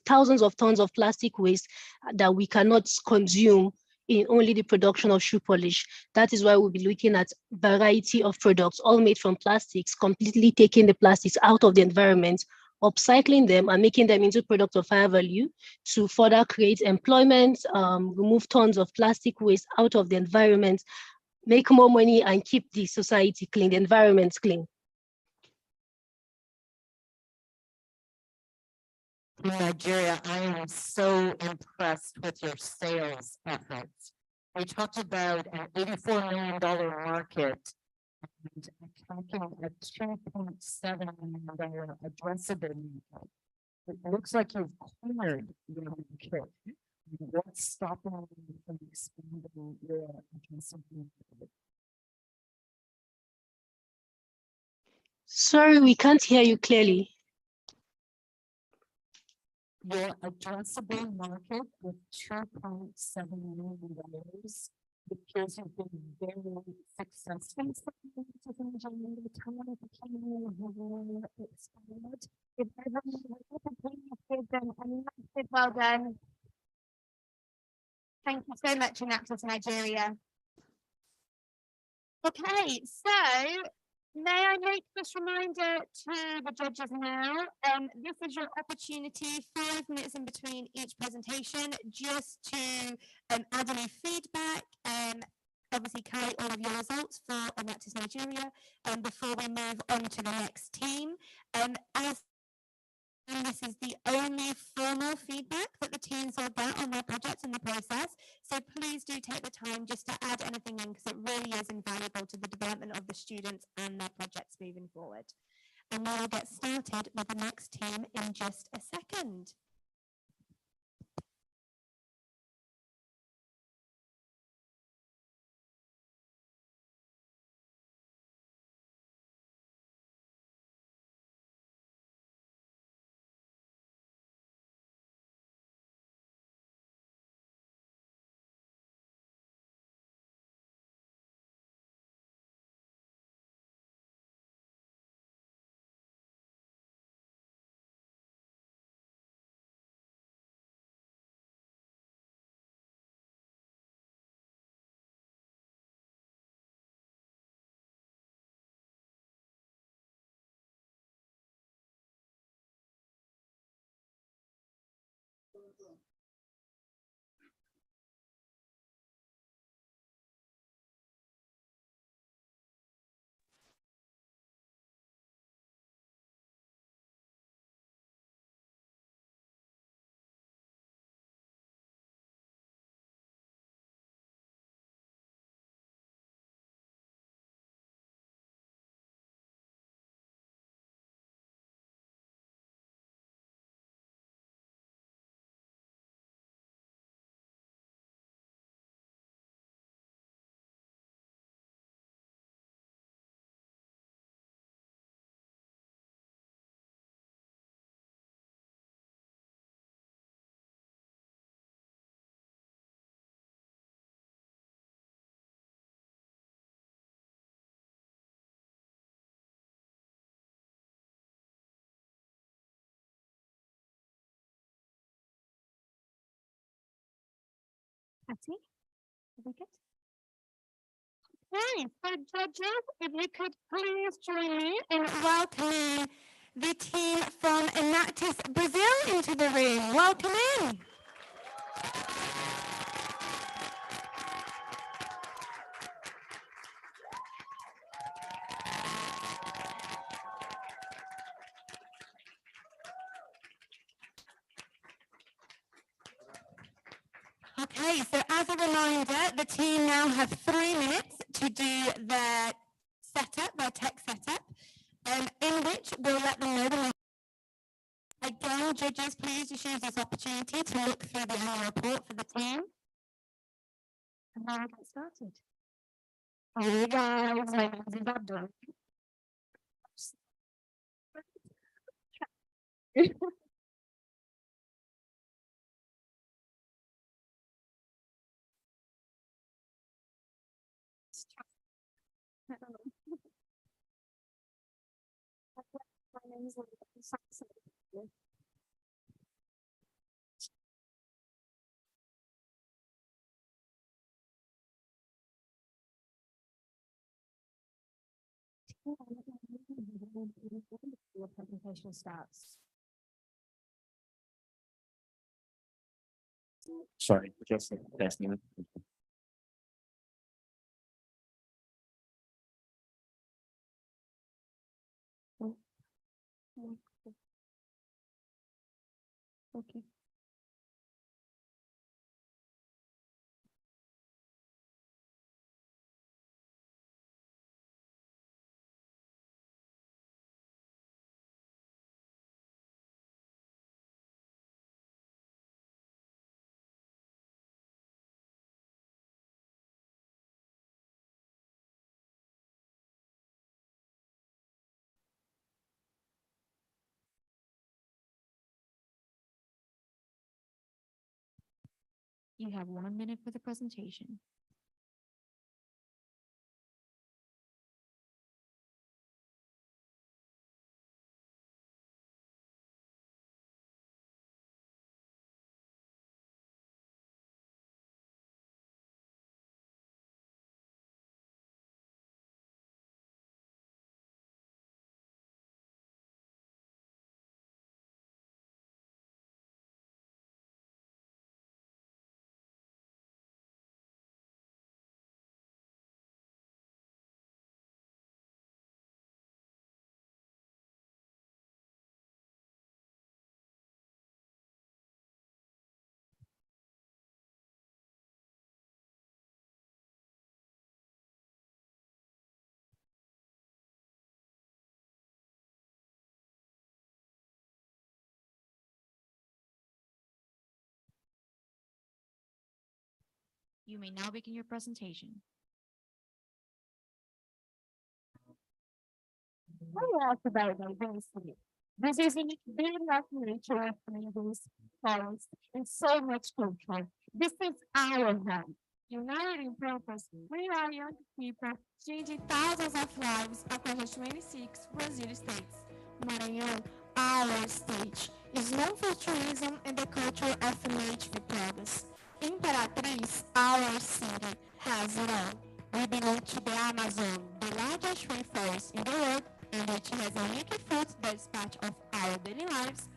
thousands of tons of plastic waste that we cannot consume in only the production of shoe polish. That is why we'll be looking at variety of products, all made from plastics, completely taking the plastics out of the environment, upcycling them and making them into products of higher value to further create employment, remove tons of plastic waste out of the environment, make more money and keep the society clean, the environment clean. In Nigeria, I am so impressed with your sales efforts. We talked about an $84 million market and attacking a $2.7 million addressable market. It looks like you've cornered your market. What's stopping you from expanding your addressable market? Sorry, we can't hear you clearly. Your addressable market with $2.7 million because you've been very successful. Well done. Thank you so much, Enactus Nigeria. Okay, so may I make this reminder to the judges now? This is your opportunity, 5 minutes in between each presentation, just to add any feedback and obviously carry all of your results for Enactus Nigeria before we move on to the next team. And this is the only formal feedback that the teams will get on their projects in the process. So please do take the time just to add anything in because it really is invaluable to the development of the students and their projects moving forward. And now we'll get started with the next team in just a second. Patty, are we good? Okay, so judges, if you could please join me in welcoming the team from Enactus Brazil into the room. Welcome in. Okay, so as a reminder, the team now have 3 minutes to do their setup, their tech setup, in which we'll let them know the. Again, judges, please just use this opportunity to look through the annual report for the team. And now we'll get started. Hey guys, my name is Abdul. My name is your presentation starts. Sorry, just testing. Okay. You have 1 minute for the presentation. You may now begin your presentation. I asked about diversity. This is an enough nature of communities, forest, and so much culture. This is our home. United in purpose, we are young people changing thousands of lives across 26 Brazil states. Maranhão, our state, is known for tourism and the culture of native products. Imperatriz, our city, has it all. We belong to the Amazon, the largest rainforest in the world, and which has a unique fruit that is part of our daily lives,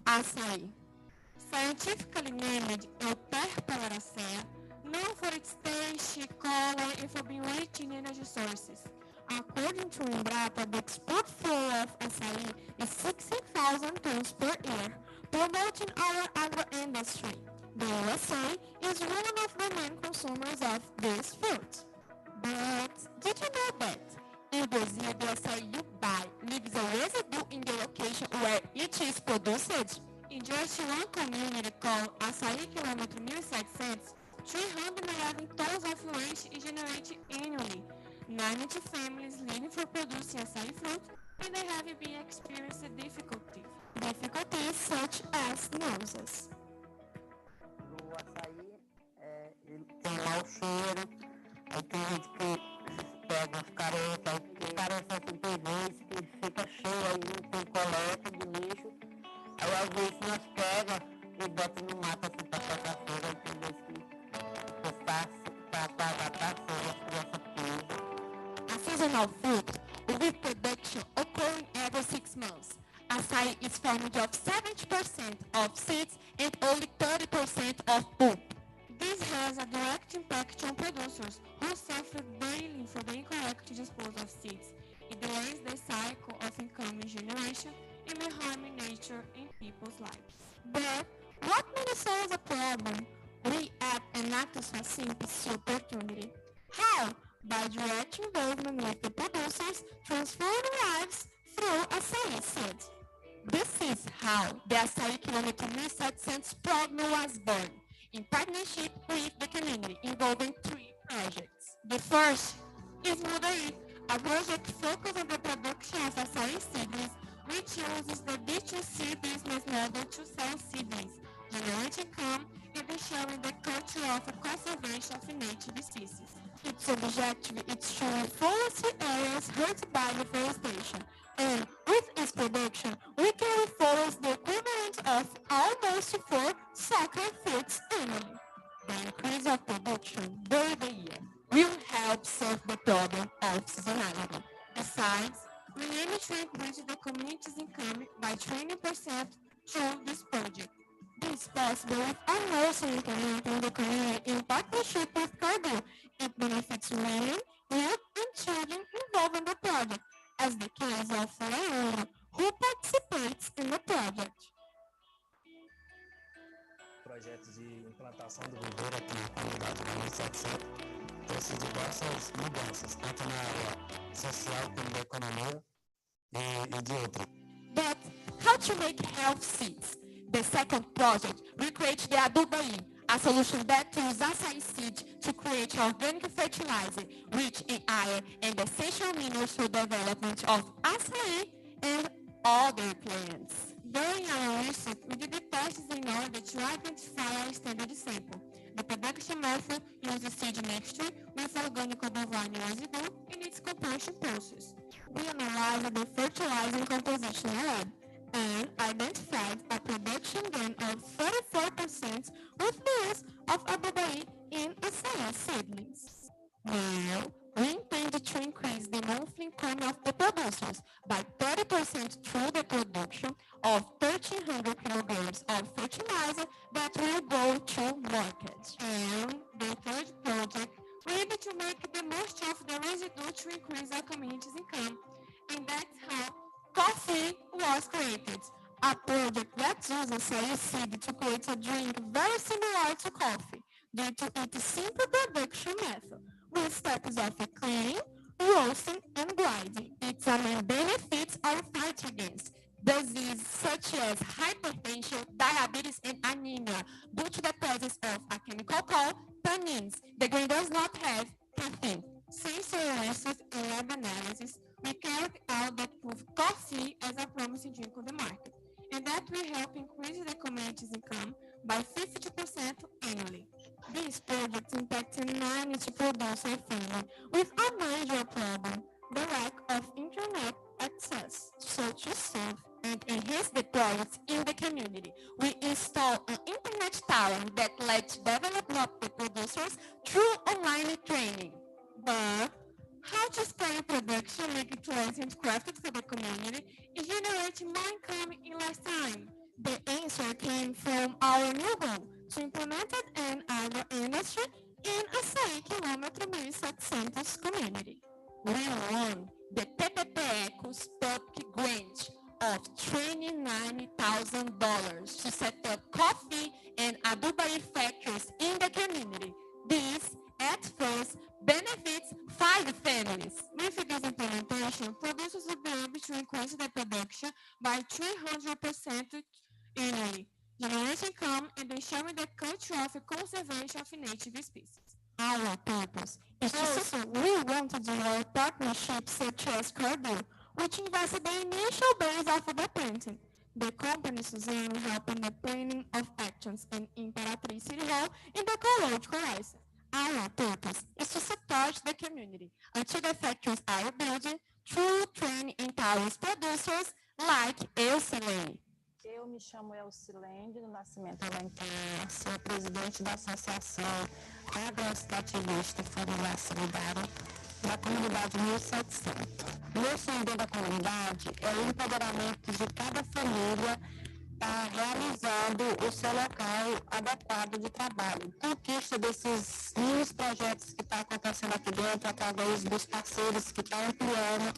açaí. Scientifically named Euperpeloracea, known for its taste, color, and for being rich in energy sources. According to Embrapa, the export flow of açaí is 60,000 tons per year, promoting our agro-industry. The USA is one of the main consumers of this fruit. But did you know that in Brazil, the açaí you buy leaves a residue in the location where it is produced? In just one community called Açaí Quilômetro 1700, 311 tons of waste is generated annually. 90 families living for producing açaí fruit, and they have been experiencing difficulties such as nausea. O açaí, ele tem mau cheiro, aí tem gente que pega os caretas, aí os caretas são terríveis, que fica cheio, aí não tem coleta de lixo, aí às vezes nós pega e bota no mato assim para pegar fogo, aí tem vezes que o seasonal fruit with production occurring every 6 months. Açaí is formed of 70% of seeds and only 30% of pulp. This has a direct impact on producers who suffer daily for the incorrect disposal of seeds. It delays the cycle of income generation and may harm nature and people's lives. But what may solve the problem? We at Enactus have seen this opportunity. How? By direct involvement with the producers, transforming lives through açaí seeds. This is how the Açaí Kilometer 1700 program was born, in partnership with the community, involving 3 projects. The first is Mudaí, a project focused on the production of açaí seedlings, which uses the B2C business model to sell seedlings, generate income, and ensuring the culture of conservation of native species. Its objective is to reforest areas hurt by deforestation, and with its production, we can reforest the equivalent of almost 4 soccer fields annually. The increase of production during the year will help solve the problem of seasonality. Besides, we aim to increase the community's income by 20% through this project. This is possible with almost implementing the community in partnership with Cargill. It benefits women, youth, and children involved in the project, as the case of Leandro, who participates in the project. Projeto de implantação do viveiro aqui na comunidade da 1700 trouxe diversas mudanças, tanto na área social como da economia e de outra. But how to make health seeds? The second project will create the Adubaí, a solution that uses açaí seed to create organic fertilizer rich in iron and essential minerals for development of açaí and other plants. During our research, we did the tests in order to identify our standard sample. The production method uses seed mixture with organic bovine residue in its composition process. We analyzed the fertilizer composition lab and identified a production gain of 34% with the use of Adubaí in açaí seedlings. Now, we intend to increase the monthly income of the producers by 30% through the production of 1,300 kilograms of fertilizer that will go to market. And the third project, we aim to make the most of the residue to increase our community's income. And that's how coffee was created. A project that uses açaí seed to create a drink very similar to coffee due to its simple production method, with steps of cleaning, roasting, and grinding. Its main benefits are fight against diseases such as hypertension, diabetes, and anemia due to the presence of a chemical called tannins. The grain does not have caffeine. Since our research and lab analysis, we carried out that prove coffee as a promising drink on the market, and that will help increase the community's income by 50% annually. This project impacts 90 producer family with a major problem, the lack of internet access. So to solve and enhance the products in the community, we install an internet tower that lets develop the producers through online training. But how to scale production, make it less handcrafted for the community, and generate more income in less time? The answer came from our new goal to implement an agro-industry in Açaí Kilometer 1700 community. We won the PPP Ecos public grant of $29,000 to set up coffee and Adubaí factories in the community. This, at first, benefits 5 families. With this implementation, producers will be able to increase their production by 300% annually, generating income and ensuring the culture of conservation of native species. Our purpose is to support. We want to develop partnerships such as Cargill, which invested the initial base of the printing. The company Suzanne helped in the planning of actions in Imperatriz City Hall in the ecological license. Our purpose is to support the community until the factories are built through training empowers producers like Elcilene. Eu me chamo Elcilene do Nascimento Alencar, sou presidente da Associação Agroestativista Familiar Solidária da comunidade 1700. Meu sonho dentro da comunidade é o empoderamento de cada família realizando o seu local adequado de trabalho. Conquista desses mini projetos que estão acontecendo aqui dentro, através dos parceiros que estão ampliando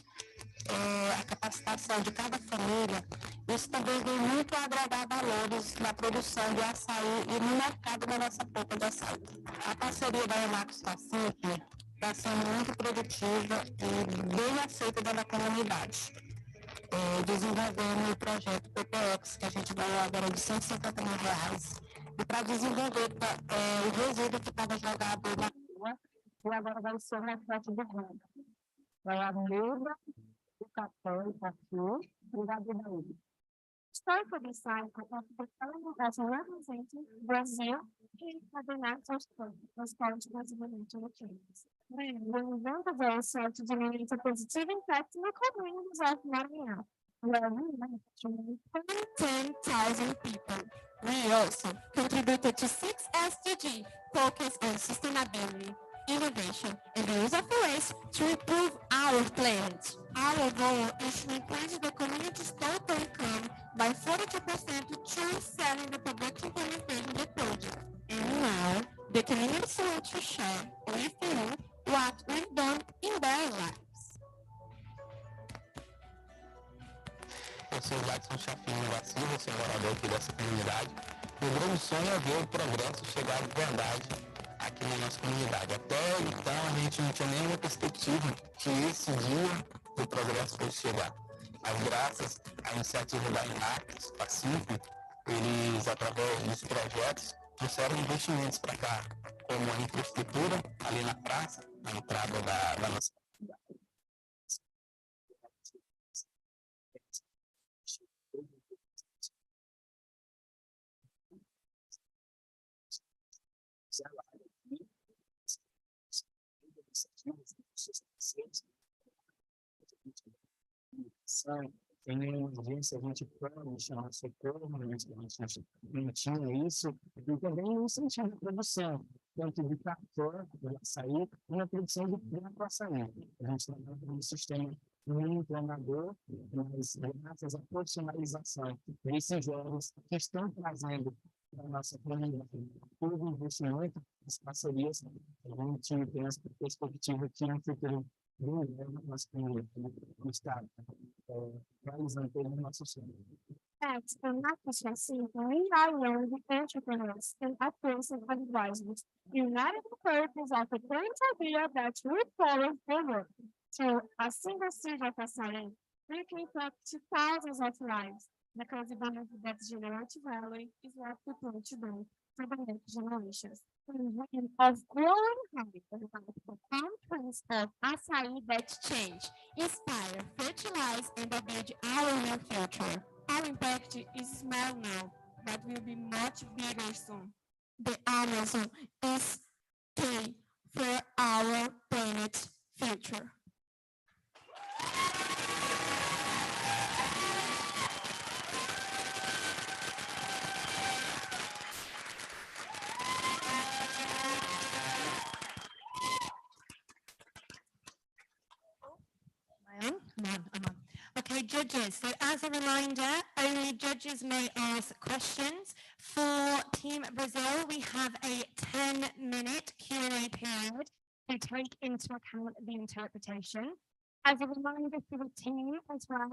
a capacitação de cada família, isso também vem muito a agregar valores na produção de açaí e no mercado da nossa polpa de açaí. A parceria da Enactus com a CIP está sendo muito produtiva e bem aceita dentro da comunidade. Desenvolvendo o projeto PPX, que a gente ganhou agora de R$150 mil, e para desenvolver o resíduo que estava jogado na rua, e agora vai ser uma parte de renda. Vai a mesa, o café, o café, e vai daí. Story for the cycle of the following as representing Brazil and the national sport as part of the environmental changes. When event events serve to generate a positive impact in the communities of Maranhão, where we managed 10,000 people. We also contributed to 6 SDG focused on sustainability, innovation, and the use of waste to improve our planet. Our goal is to increase the community's total income by 42% through selling the product implementation of the project. And now, the communities want to share with you what we've done in their lives. Eu sou o Jackson Chafinho da Silva, sou morador aqui dessa comunidade. Meu grande sonho é ver o progresso chegar de verdade aqui na nossa comunidade. Até então, a gente não tinha nenhuma perspectiva que esse dia o progresso fosse chegar. Mas graças à iniciativa da Enactus, a CIP, eles, através dos projetos, trouxeram investimentos para cá, como a infraestrutura ali na praça, na entrada da nossa comunidade. Tem uma agência, a gente pode chamar socorro, a gente não tinha isso, e também um incentivo de produção, tanto de café, de açaí, e na produção de próprio açaí. A gente trabalha com um sistema muito amador, mas graças à profissionalização desses jovens que estão trazendo para a nossa comunidade todo o investimento, as parcerias, a gente tem essa perspectiva que no futuro nossa comunidade, no estado, realizando todo o nosso sonho. At Enactus we are young entrepreneurs and offensive advisors, united in the purpose of the current idea that we follow forward to a single seed of açaí, we can impact thousands of lives, because the benefit that generates value is what we plan to do for the next generations. And of growing habits the countries of açaí that change, inspire, fertilize, and build our new future. Our impact is small now, but will be much bigger soon. The Amazon is key for our planet's future. Okay, judges, so as a reminder, only judges may ask questions. For Team Brazil, we have a 10-minute Q&A period to take into account the interpretation. As a reminder for the team as well,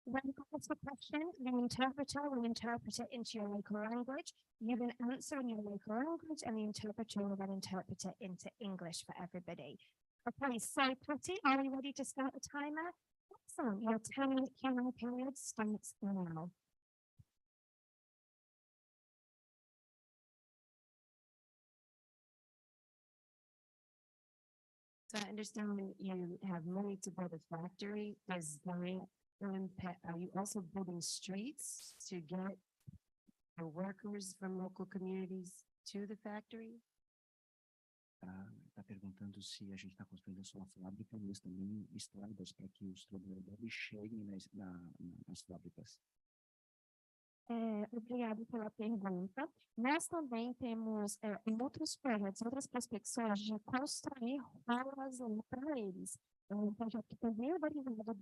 when you ask a question, the interpreter will interpret it into your local language. You then answer in your local language, and the interpreter will then interpret it into English for everybody. Okay, so Patty, are we ready to start the timer? Excellent, your 10-minute Q&A period starts now. So I understand you have money to build a factory. Is going are you also building streets to get the workers from local communities to the factory? Está perguntando se a gente está construindo só uma fábrica, mas também estradas para que os trabalhadores cheguem nas fábricas. Obrigada pela pergunta. Nós também temos outros projetos, outras prospecções de construir rolas para eles. É um projeto que também é derivado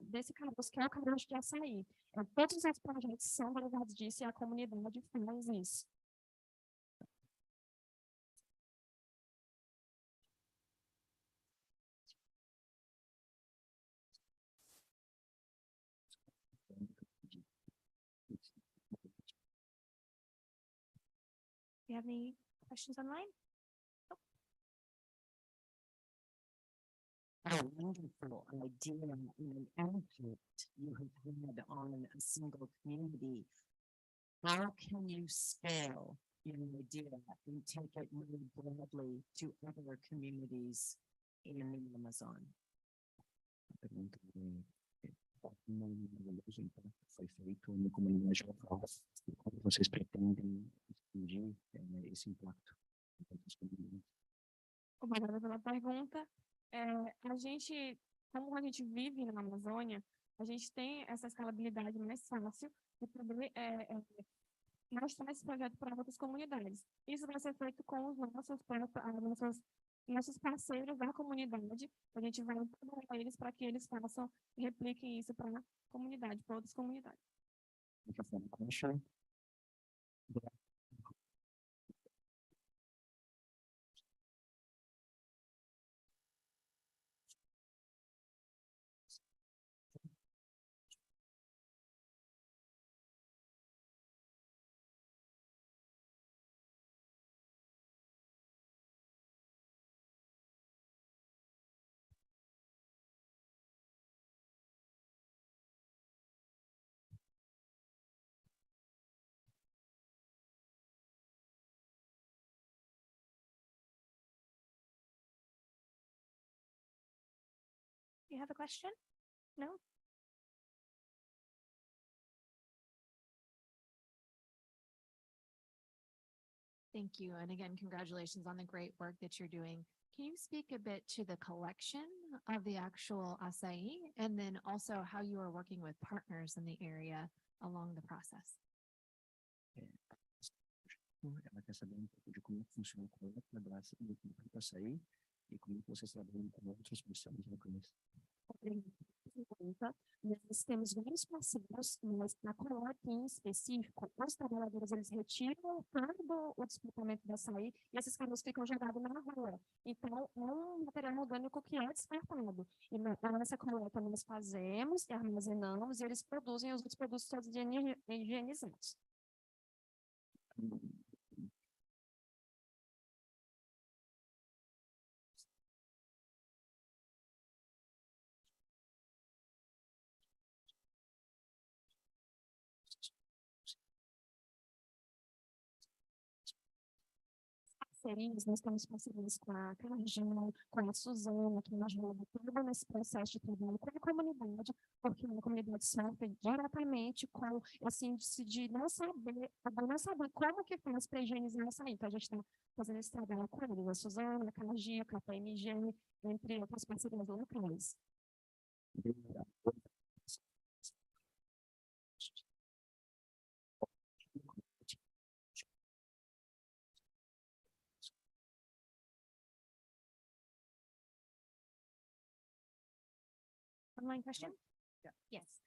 desse caroço, que é o caroço de açaí. Todos os projetos são derivados disso e a comunidade faz isso. Do you have any questions online? A wonderful idea and an output you have had on a single community. How can you scale your idea and take it more broadly to other communities in the Amazon? A pergunta qual maravilhoso impacto foi feito na comunidade local e como vocês pretendem expandir esse impacto em outras comunidades? Obrigada pela pergunta. Como a gente vive na Amazônia, a gente tem essa escalabilidade mais fácil de poder mostrar esse projeto para outras comunidades. Isso vai ser feito com os nossos parceiros da comunidade. A gente vai empoderar eles para que eles repliquem isso para a comunidade, para outras comunidades. Question. You have a question? No? Thank you. And again, congratulations on the great work that you're doing. Can you speak a bit to the collection of the actual acai and then also how you are working with partners in the area along the process? Ela quer saber um pouco de como funciona a coleta do açaí e como vocês trabalham com outros parceiros locais. Nós temos vários parceiros, mas na coleta em específico, os trabalhadores eles retiram todo o desmatamento do açaí e esses canos ficam jogados na rua. Então, é um material orgânico que é descartado. E nessa coleta nós fazemos e armazenamos e eles produzem os outros produtos todos higienizados. Nós temos parcerias com a Carginho, com a Suzana, que nos ajuda todo nesse processo de trabalho com a comunidade, porque a comunidade sofre diretamente com esse índice de não saber como que faz para higienizar essa aí. Então, a gente está fazendo esse trabalho com eles, a Suzana, a Carginho, a KPMG, entre outras parcerias locais. Online question? Yes.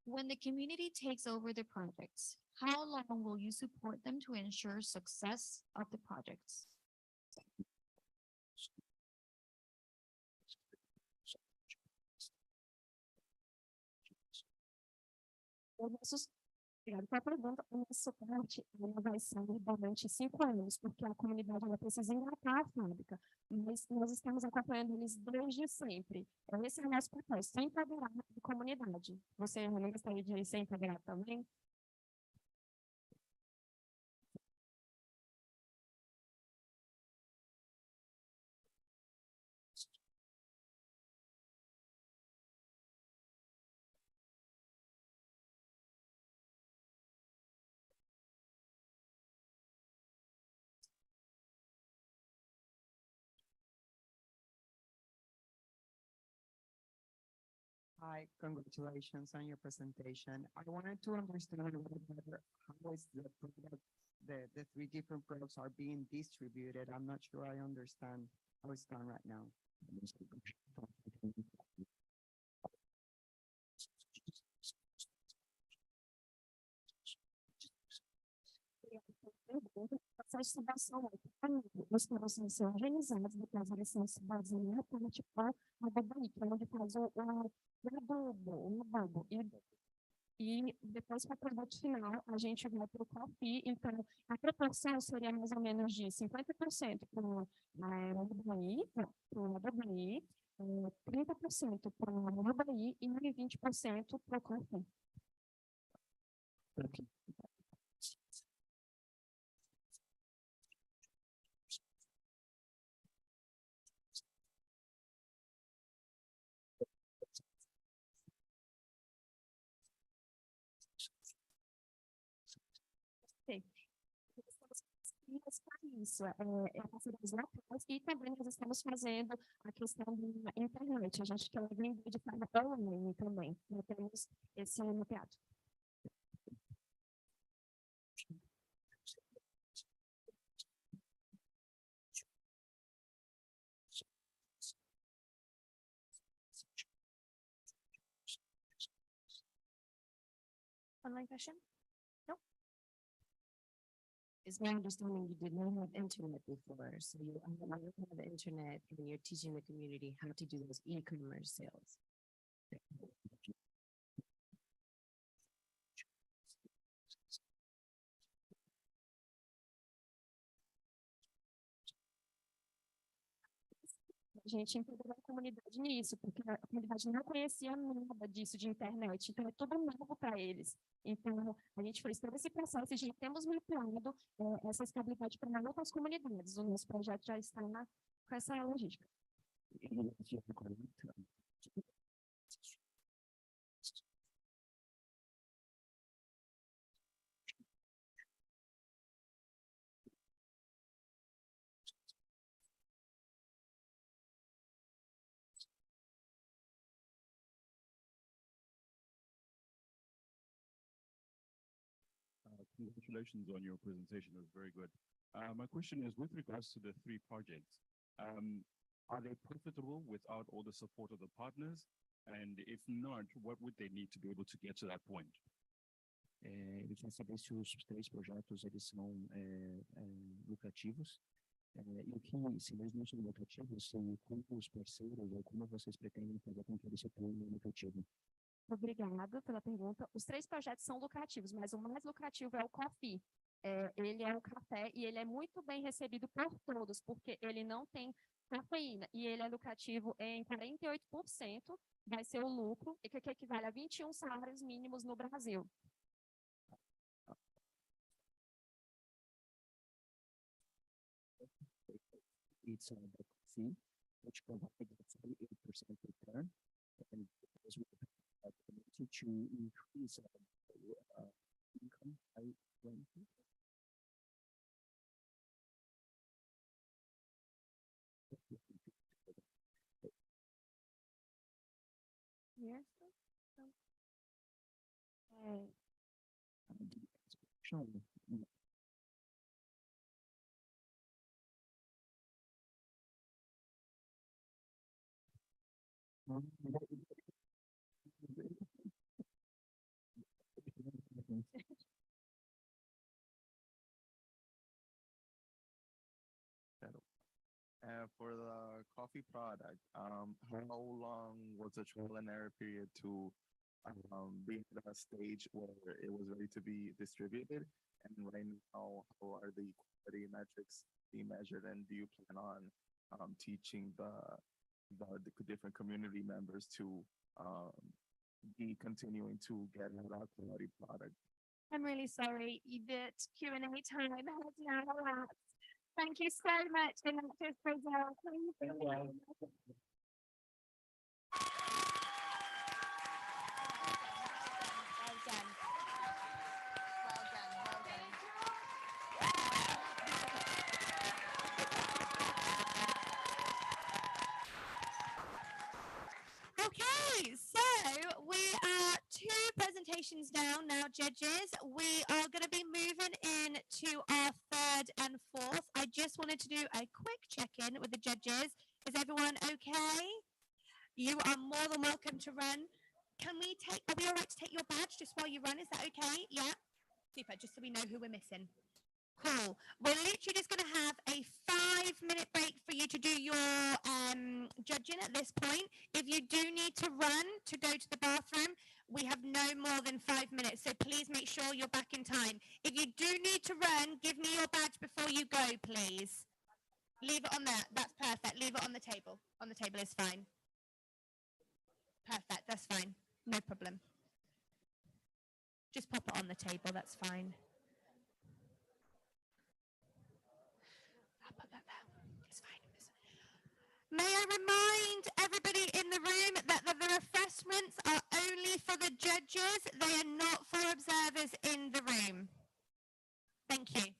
When the community takes over the projects, how long will you support them to ensure success of the projects? Obrigada pela pergunta. O nosso suporte vai ser durante 5 anos, porque a comunidade ela precisa engatar a fábrica. Mas nós estamos acompanhando eles desde sempre. Esse é o nosso papel, ser empoderado da comunidade. Você não gostaria de ser empoderado também? Hi, congratulations on your presentation. I wanted to understand a little better how is the product, the three different products are being distributed. I'm not sure I understand how it's done right now. Essa estimação os processos são organizados, depois eles são estudados em uma parte para a BBI, que é onde faz o adubo. E depois, para o produto final, a gente vai para o coffee. Então, a proporção seria mais ou menos de 50% para o BBI, 30% para o BBI e 20% para o coffee. Isso, parcerias locais e também nós estamos fazendo a questão da internet. A gente quer vender de forma online também. Nós temos esse mapeado. Online question? No. It's my understanding you did not have internet before, so you don't have the internet and you're teaching the community how to do those e-commerce sales. A gente integrou a comunidade nisso, porque a comunidade não conhecia nada disso de internet, então é tudo novo para eles. Então, a gente fez todo esse processo e já temos mapeado essa estabilidade para outras comunidades. O nosso projeto já está com essa logística. Congratulations on your presentation. It was very good. My question is, with regards to the three projects, are they profitable without all the support of the partners? And if not, what would they need to be able to get to that point? Eu queria saber se os três projetos eles são lucrativos e o que, se eles não são lucrativos, se como os parceiros ou como vocês pretendem fazer com que eles se tornem lucrativos. Obrigada pela pergunta. Os três projetos são lucrativos, mas o mais lucrativo é o coffee. Ele é o café e ele é muito bem recebido por todos, porque ele não tem cafeína e ele é lucrativo em 48%, vai ser o lucro, que equivale a 21 salários mínimos no Brasil. It's the coffee, which provides a 48% return, and as we have to increase income by 20. Yes. For the coffee product, how long was the trial and error period to be at a stage where it was ready to be distributed? And right now, how are the quality metrics being measured? And do you plan on teaching the different community members to be continuing to get a quality product? I'm really sorry, the Q&A time has now elapsed. Thank you so much, Enactus Brazil. Thank you. Okay, so we are 2 presentations down now, judges. We are going to be moving in to our 3rd and 4th. I just wanted to do a quick check-in with the judges. Is everyone okay? You are more than welcome to run. Are we all right to take your badge just while you run? Is that okay? Yeah? Super, just so we know who we're missing. Cool. We're literally just going to have a 5-minute break for you to do your judging at this point. If you do need to run to go to the bathroom, we have no more than 5 minutes, so please make sure you're back in time. If you do need to run, give me your badge before you go, please. Leave it on there. That's perfect. Leave it on the table. On the table is fine. Perfect. That's fine. No problem. Just pop it on the table. That's fine. I'll put that there. It's fine. May I remind everybody in the room that the refreshments are only for the judges. They are not for observers in the room. Thank you.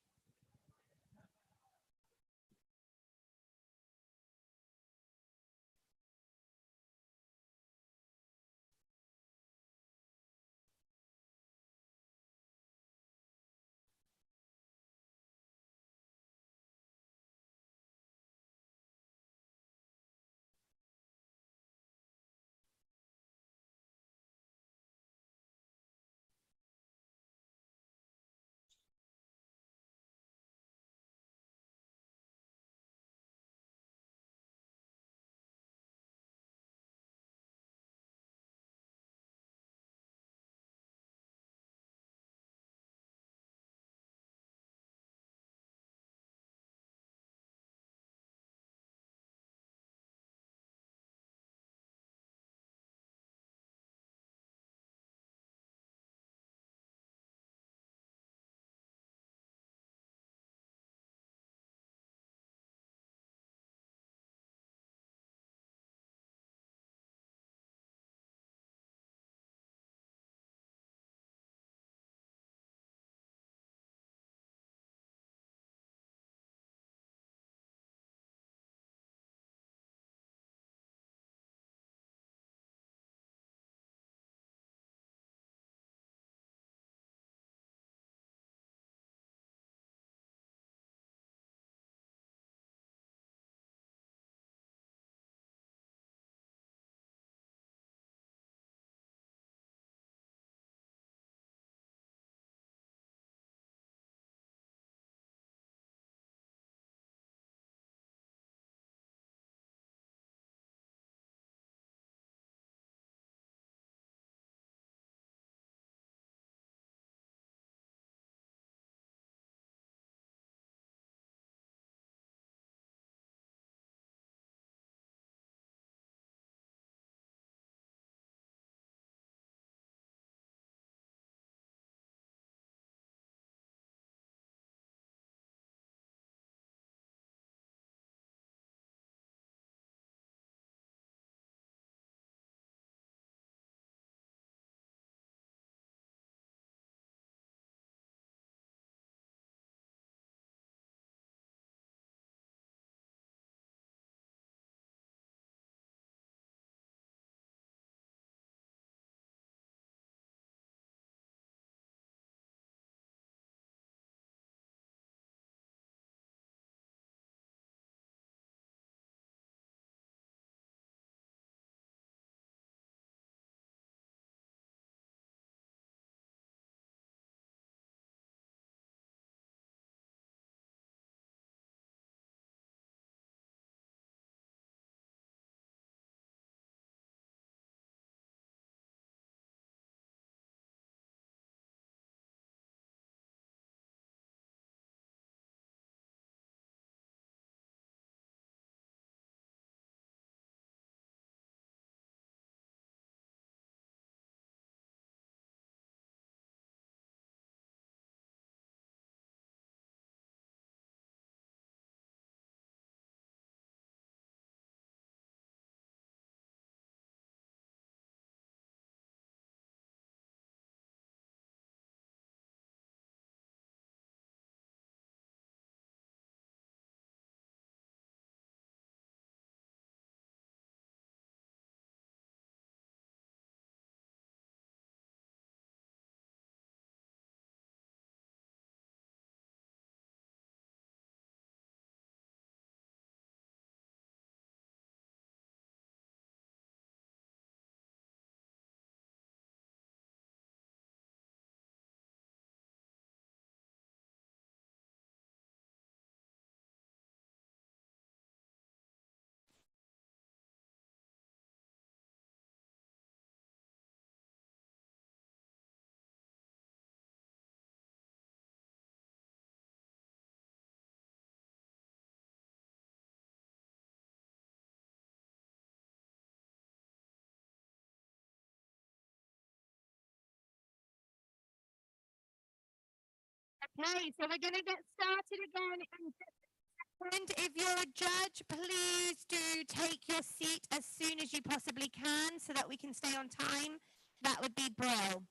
Okay, so we're going to get started again in just a second. If you're a judge, please do take your seat as soon as you possibly can so that we can stay on time. That would be brilliant.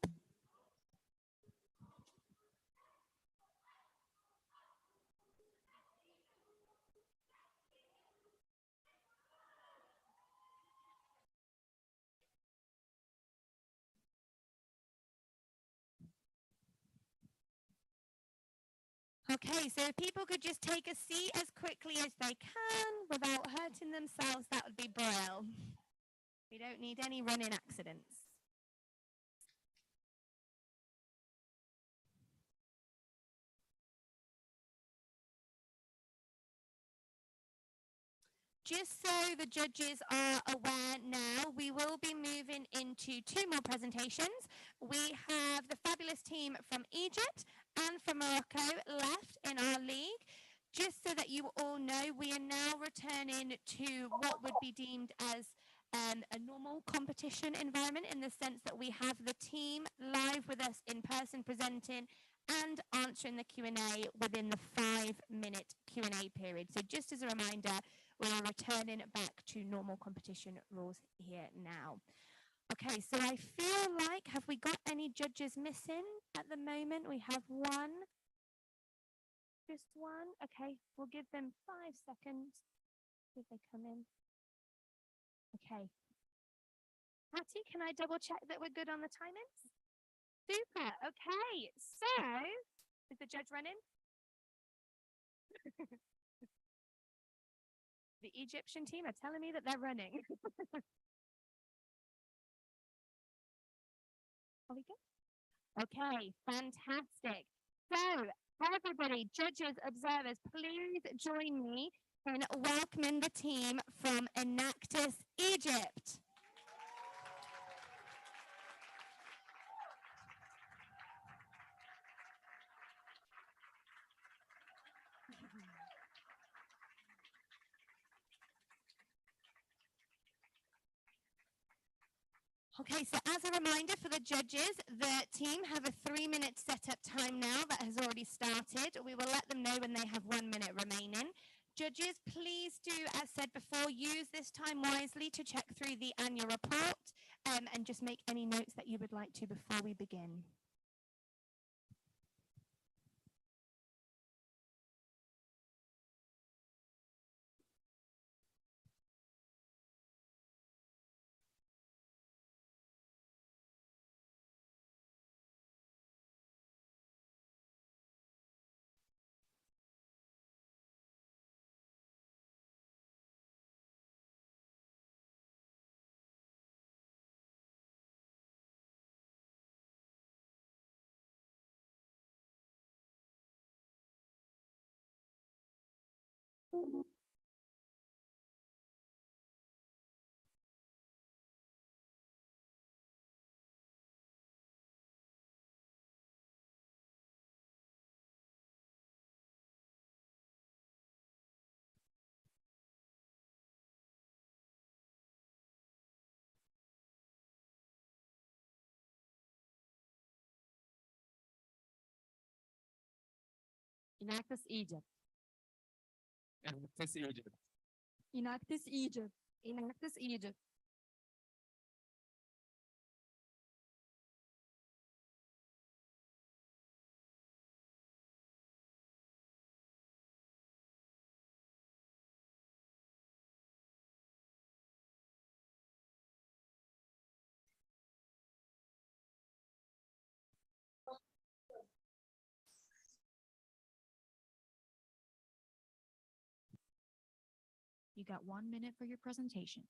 Okay, so if people could just take a seat as quickly as they can without hurting themselves, that would be brilliant. We don't need any running accidents. Just so the judges are aware now, we will be moving into 2 more presentations. We have the fabulous team from Egypt and from Morocco left in our league. Just so that you all know, we are now returning to what would be deemed as a normal competition environment, in the sense that we have the team live with us in person presenting and answering the Q&A within the 5-minute Q&A period. So just as a reminder, we're returning back to normal competition rules here now. Okay, so I feel like, have we got any judges missing at the moment? We have one. Just one. Okay, we'll give them 5 seconds. Did they come in? Okay. Patty, can I double check that we're good on the timings? Super. Okay, so is the judge running? The Egyptian team are telling me that they're running. Are we good? Okay, fantastic. So, everybody, judges, observers, please join me in welcoming the team from Enactus, Egypt. Okay, so as a reminder for the judges, the team have a 3-minute setup time now that has already started. We will let them know when they have 1 minute remaining. Judges, please do, as said before, use this time wisely to check through the annual report and just make any notes that you would like to before we begin. Enactus Egypt. Enactus Egypt. Enactus Egypt. Enactus Egypt. You got 1 minute for your presentation.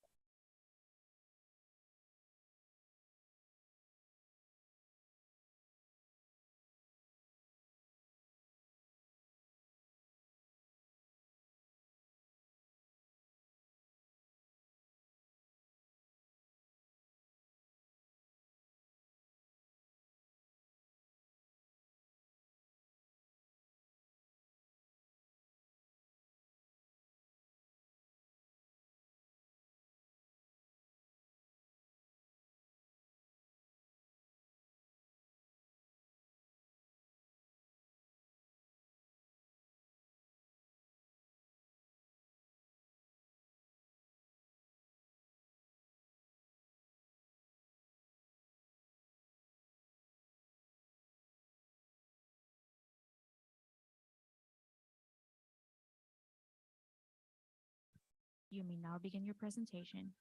You may now begin your presentation.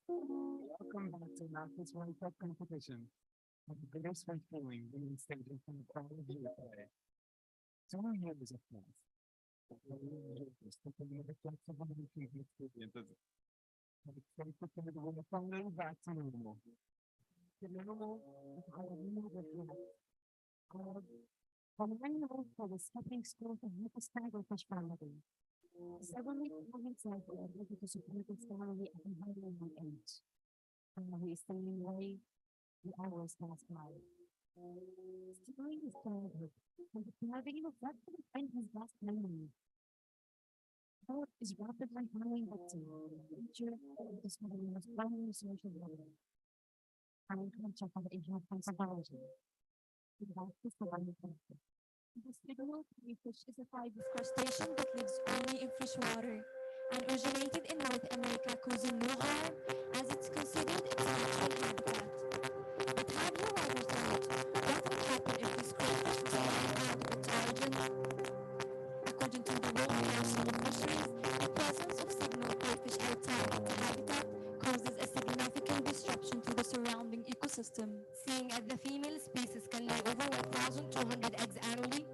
Welcome back to Enactus World Cup competition. With a bittersweet feeling being staged from the crowd of you today. 2 years of class. Finally back to normal. The normal is our new regret. From for the skipping school to help us tackle fish family. Several parents have been able to support this family at a very young age. He is staying away, the hours pass by. Stealing his childhood, and having a what could have been his last memory. Hope is rapidly growing victim. Future of discovering his primary social level. I'm conscious of Asian responsibility. That's the survival factor. The signal crayfish is a fibrous crustacean that lives only in fresh water and originated in North America, causing no harm as it's considered its natural habitat. But have you ever thought what would happen if this crayfish was allowed out of its origin? According to the World Council of Fisheries, the presence of signal crayfish outside its habitat causes a significant disruption to the surrounding ecosystem. Seeing as the female species can lay over 1,200 eggs annually,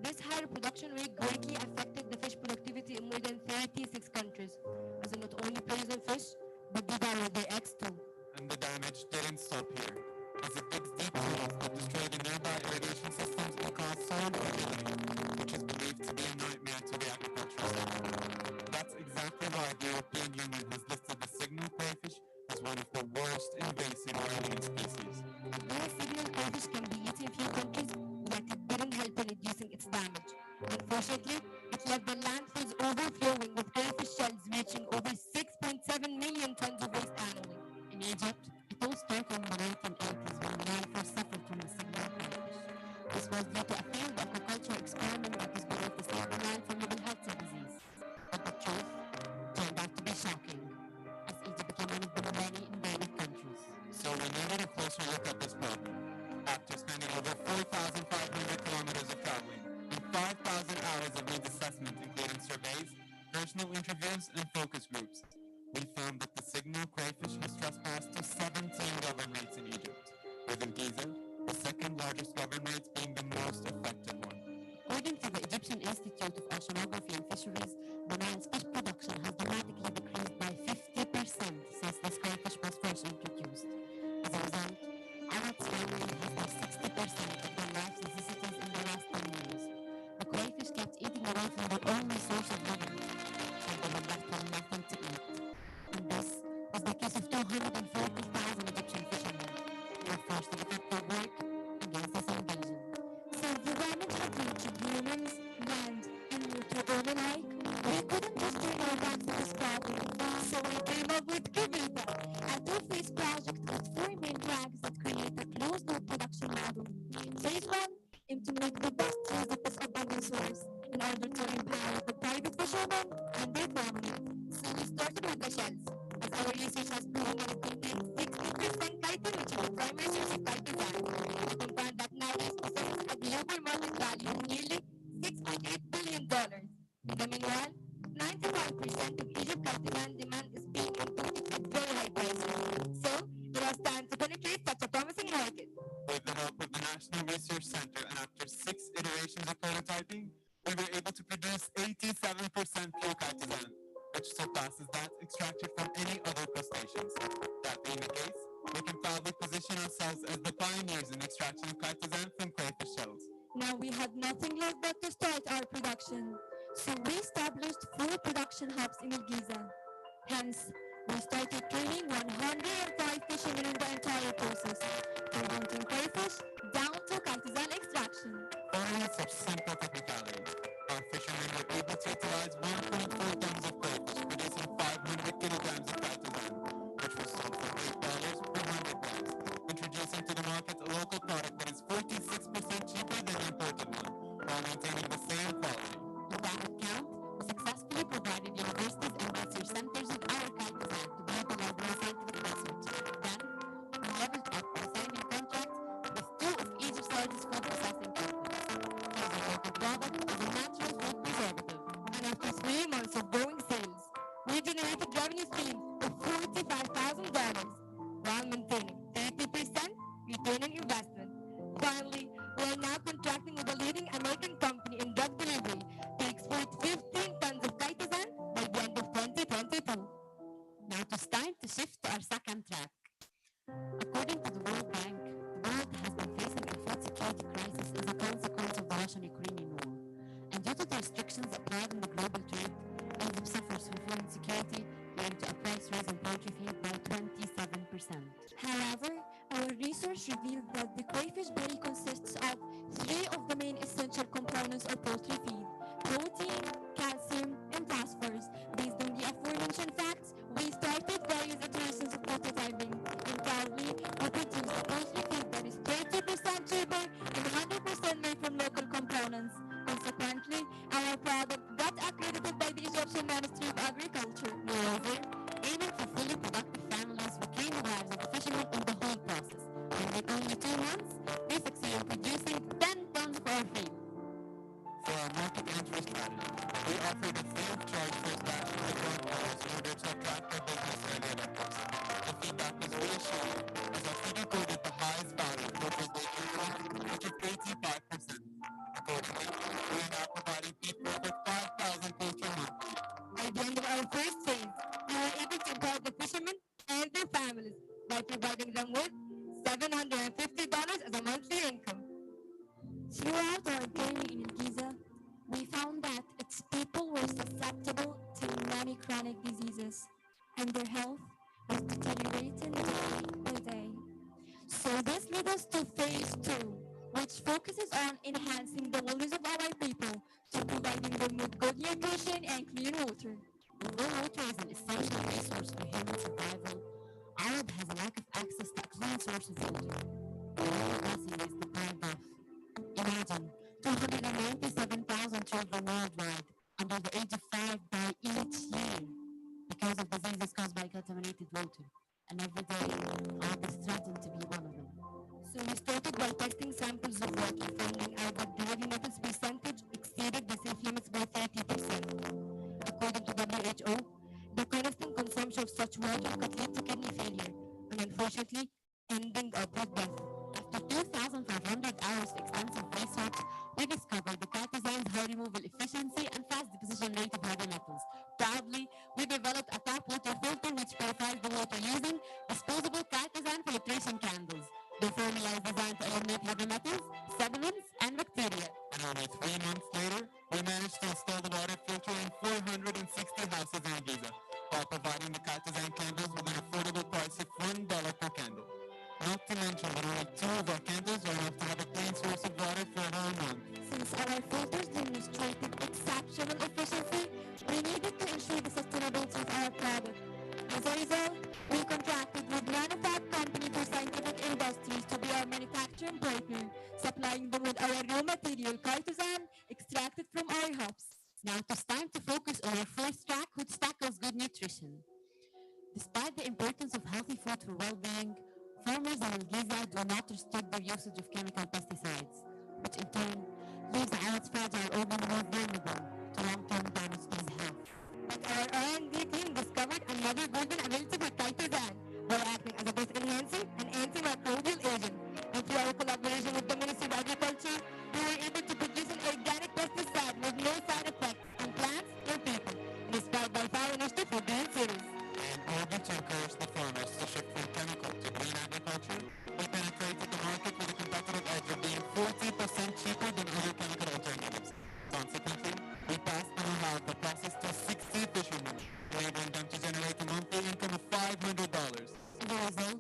this high reproduction rate greatly affected the fish productivity in more than 36 countries, as it not only preys on fish, but devoured their eggs too. And the damage didn't stop here, as it digs deep tunnels that destroy the nearby irrigation systems and cause soil overloading, which is believed to be a nightmare to the agricultural sector. That's exactly why the European Union has listed the signal crayfish as one of the worst invasive marine species. Though signal crayfish can be eaten in few countries, yet it didn't help in reducing its damage. Unfortunately, it left the landfills overflowing with crayfish shells reaching over 6.7 million tons of waste annually. In Egypt, it all started in the 1980s when Nile first suffered from a signal crayfish. This was due to a failed aquaculture experiment that was believed to save the land from a health disease. But the truth turned out to be shocking, as Egypt became one of the many invaded countries. So we needed a closer look at this problem. After spending over 4,500 kilometers of traveling and 5,000 hours of needs assessment, including surveys, personal interviews, and focus groups, we found that the signal crayfish has trespassed to 17 governorates in Egypt, with Giza, the second largest governorate, being the most affected one. According to the Egyptian Institute of Oceanography and Fisheries, the Nile's fish production has dramatically decreased by 50% since this crayfish was first introduced. As a result, Arab's family has lost 60% of their life necessities in the last 10 years. The crayfish kept eating away from their only source of living, and they were left with nothing to eat. And this was the case of 240,000 Egyptian fishermen who were forced to give up their work against this invasion. So the damage had reached humans, land, and nature all alike. We couldn't just turn our backs on this problem. So we came up with Kibita, a two-phase project with 4 main tracks that create a closed-loop production model. Phase 1 aimed to make the best use of this abundant source in order to empower the private fishermen and their family. So we started with the shells, as our research has proven that it contains 60% chitin, which is the primary source of chitin. We confirmed that nowadays possesses a global market value of nearly $6.8 billion. In the meanwhile, 95% of Egypt's chitin demand is being imported at very high prices. So it was time to penetrate such a promising market. With the help of the National Research Center, and after 6 iterations of prototyping, we were able to produce 87% pure chitin, which surpasses that extracted from any other crustaceans. That being the case, we can proudly position ourselves as the pioneers in extraction of chitin from crayfish shells. Now we had nothing left but to start our production. So we established 4 production hubs in Giza. Hence, we started training 105 fishermen in the entire process, from hunting crayfish down to chitin extraction. Following such simple technicalities, our fishermen were able to utilize 1.4 tons of crayfish, producing 500 kilograms of chitin, which was sold for $8 per 100 grams, introducing to the market a local product that is 46% cheaper than the imported one, while maintaining the same quality. To that account, we successfully provided universities and research centers with our chitin to be utilized in scientific research. while maintaining 30% return on investment. Finally, we are now contracting with a leading American company in drug delivery to export 15 tons of chitosan by the end of 2022. Now it is time to shift to our second track. According to the World Bank, the world has been facing a food security crisis as a consequence of the Russian-Ukrainian war. And due to the restrictions applied in the global trade, Egypt suffers from food insecurity, leading to a price rise in poultry feed by 27%. However, our research revealed that the crayfish berry consists of three of the main essential components of poultry feed: protein, calcium, and phosphorus. Based on the aforementioned facts, we started various iterations of prototyping, and proudly we produced a poultry feed that is 30% cheaper and 100% made from local components. Consequently, our product got accredited by the Egyptian Ministry of Agriculture. Moreover, aiming for fully productive families, we train the lives of the fishermen in the whole process. And in only 2 months, they succeed in producing 10 tons of our feed. For our market entry strategy, we offered a free of charge first batch to the drug owners in order to attract their business early adopters. The feedback was reassuring as our feed included the highest value, which was the which is 85%. Accordingly, we are now providing people with 5,000 poultry monthly. By the end of our first phase, we were able to empower the fishermen and their families by providing them with $750 as a monthly income. Throughout our journey in Giza, we found that its people were susceptible to many chronic diseases, and their health was deteriorating day by day. So this led us to phase 2, which focuses on enhancing the wellness of our people to providing them with good nutrition and clean water. Although water is an essential resource for human survival, Arab has a lack of access to a clean source of water. All blessing is deprived of. Imagine 297,000 children worldwide under the age of 5 die each year because of diseases caused by contaminated water. And every day, Arab is threatened to be one of them. So we started by testing samples of water, finding out that the heavy metals percentage exceeded the safe limits by 30%. According to WHO, the constant consumption of such water could lead to kidney failure, and unfortunately, ending up with death. After 2,500 hours of extensive research, we discovered the chitosan's high removal efficiency and fast deposition rate of heavy metals. Proudly, we developed a tap water filter which purifies the water using disposable chitosan filtration candles. The formula is designed to eliminate heavy metals, sediments, and bacteria. And only 3 months later, we managed to install the water filter in 460 houses in Giza, while providing the chitosan candles with an affordable price of $1 per candle. Not to mention that only 2 of our candles are enough to have a clean source of water for a whole month. Since our filters demonstrated exceptional efficiency, we needed to ensure the sustainability of our product. As a result, we contracted with Manufacturing Company for Scientific Industries to be our manufacturing partner, supplying them with our raw material, chitosan, extracted from our hops. Now it is time to focus on our first track, which tackles good nutrition. Despite the importance of healthy food for well-being, farmers in Giza do not restrict their usage of chemical pesticides, which in turn leaves Arab's fragile organ more vulnerable to long-term damage to his health. But our R&D team discovered another golden ability for chitosan by acting as a growth enhancer and antimicrobial agent. And through our collaboration with the Ministry of Agriculture, we were able to produce an organic pesticide with no side effects on plants or people, inspired by Fire Initiative for Green Cities. In order to encourage the farmers to shift from chemical to green agriculture, we penetrated the market with a competitive edge of being 40% cheaper than other chemical alternatives. Consequently, we passed the know-how of the process to 60 fishermen, enabling them to generate a monthly income of $500. As a result,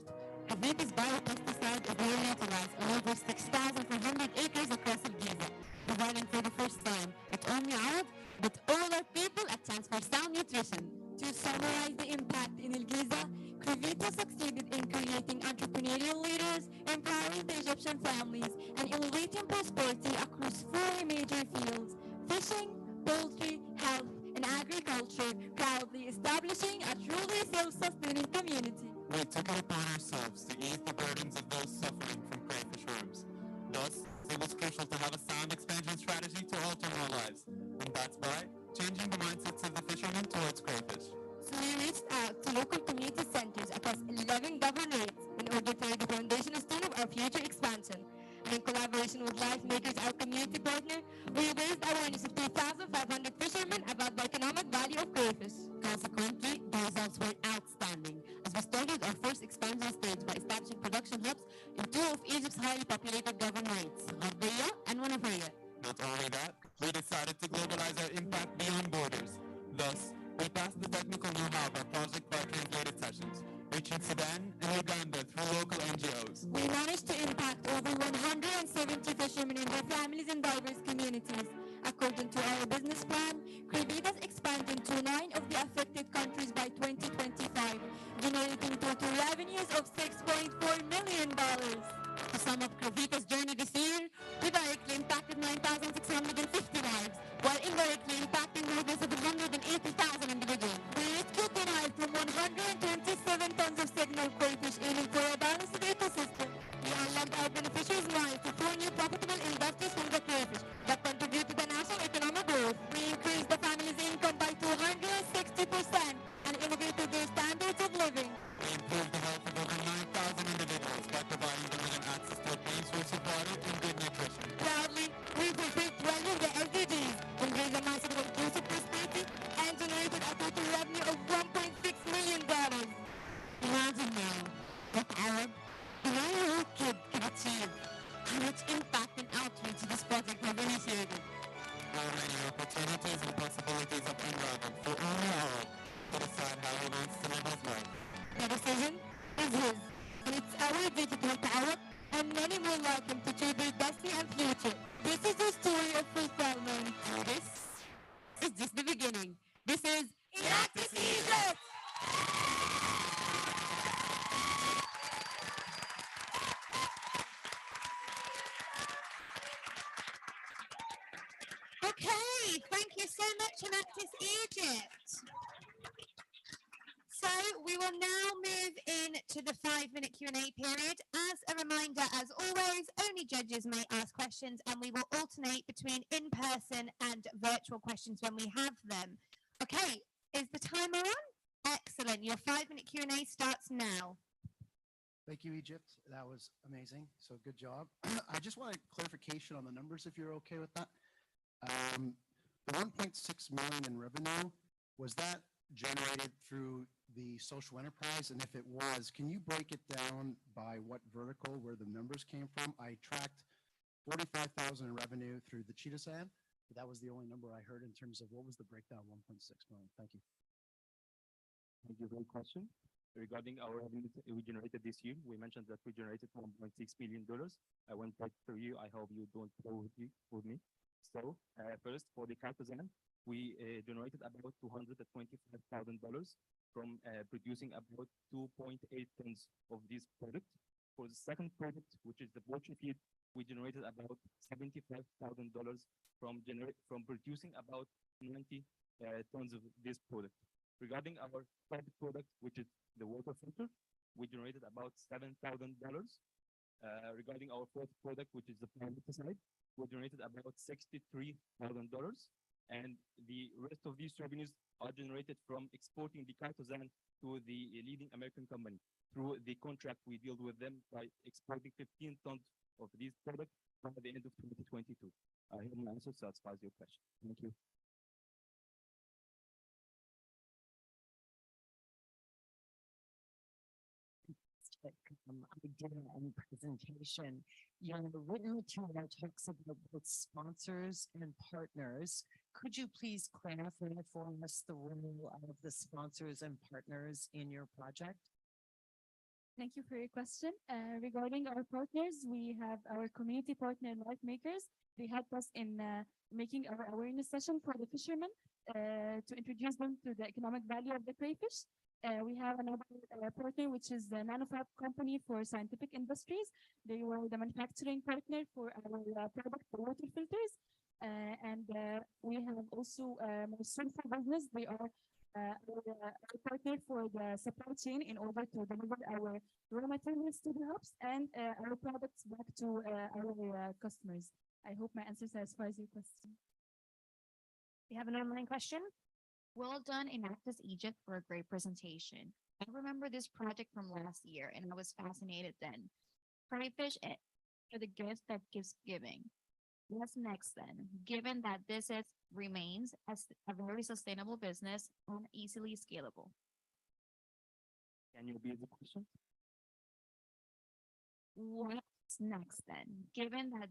Aviva's biopesticide is now utilized on over 6,400 acres across Giza, providing for the first time not only Arab, but all our people a chance for sound nutrition. To summarize the impact in Giza, Crevita succeeded in creating entrepreneurial leaders, empowering the Egyptian families, and elevating prosperity across 4 major fields: fishing, poultry, health, and agriculture, proudly establishing a truly self-sustaining community. We took it upon ourselves to ease the burdens of those suffering from crayfish worms. Thus, it was crucial to have a sound expansion strategy to alter our lives, and that's by changing the mindsets of the fishermen towards crayfish. So we reached out to local community centers across 11 governorates in order to lay the foundation stone of our future expansion. And in collaboration with Life Makers, our community partner, we raised awareness of 3,500 fishermen about the economic value of crayfish. Consequently, the results were outstanding, as we started our first expansion stage by establishing production hubs in two of Egypt's highly populated governorates, Gharbiya and Wanafaya. Not only that, we decided to globalize our impact beyond borders. Thus, we passed the technical know-how of our project by translated sessions, reaching Sudan and Uganda through local NGOs. We managed to impact over 170 fishermen and their families in diverse communities. According to our business plan, Crayfish expanding to 9 of the affected countries by 2025, generating total revenues of $6.4 million. To sum up Crayfish's journey this year, we directly impacted 9,650 lives, while indirectly impacting more than 780,000 individuals. We rescued the lives from 127 tons of signal crayfish, aiming for a balanced ecosystem. We unlocked our beneficiaries' lives to 4 new profitable industries from the crayfish that contribute to the national economic growth. We increased the family's income by 260% and elevated their standards of living. We improved the health of over 9,000 individuals by providing them with access to a clean source of water and good nutrition. Proudly, we fulfilled 12 of the SDGs, embraced a mindset of inclusive prosperity, and generated a total revenue of $1.6 million. Imagine now what our 9-year-old kid can achieve, how much impact and outreach this project have initiated. How many opportunities and possibilities have unraveled for only Arab to decide how he wants to live his life. The decision is his, and it's our duty to empower and many more like him to choose their destiny and future. This is the story of fulfillment. And this is just the beginning. This is Enactus Egypt! Okay, thank you so much, Enactus Egypt. So we will now move into the 5-minute Q&A period. As a reminder, as always, only judges may ask questions, and we will alternate between in-person and virtual questions when we have them. Okay, is the timer on? Excellent. Your 5-minute Q&A starts now. Thank you, Egypt. That was amazing. So good job. I just wanted clarification on the numbers, if you're okay with that. The 1.6 million in revenue, was that generated through the social enterprise? And if it was, can you break it down by what vertical, where the numbers came from? I tracked 45,000 in revenue through the Cheetah ad, but that was the only number I heard in terms of what was the breakdown, 1.6 million. Thank you. Thank you for the question. Regarding our revenue we generated this year, we mentioned that we generated $1.6 million. I went back through you. I hope you don't go with me. So first, for the Cartesian, we generated about $225,000 from producing about 2.8 tons of this product. For the second product, which is the poultry feed, we generated about $75,000 from producing about 90 tons of this product. Regarding our third product, which is the water filter, we generated about $7,000. Regarding our fourth product, which is the pesticide, we generated about $63,000. And the rest of these revenues are generated from exporting the Cartesian to the leading American company. Through the contract, we deal with them by exporting 15 tons of these products by the end of 2022. I hope my answer satisfies your question. Thank you. Idea and presentation. Your written material talks about both sponsors and partners. Could you please clarify for us the role of the sponsors and partners in your project? Thank you for your question. Regarding our partners, we have our community partner, Life Makers. They help us in making our awareness session for the fishermen to introduce them to the economic value of the crayfish. We have another partner, which is the Nanofab company for scientific industries. They were the manufacturing partner for our product, the water filters. And we have also Morocco business. They are our partner for the supply chain in order to deliver our raw materials to the hubs and our products back to our customers. I hope my answer satisfies your question. You have an online question? Well done, Enactus Egypt, for a great presentation. I remember this project from last year, and I was fascinated then. Crayfish are the gift that gives giving. What's next then? Given that this remains as a very sustainable business and easily scalable. Can you repeat the question? What's next then? Given that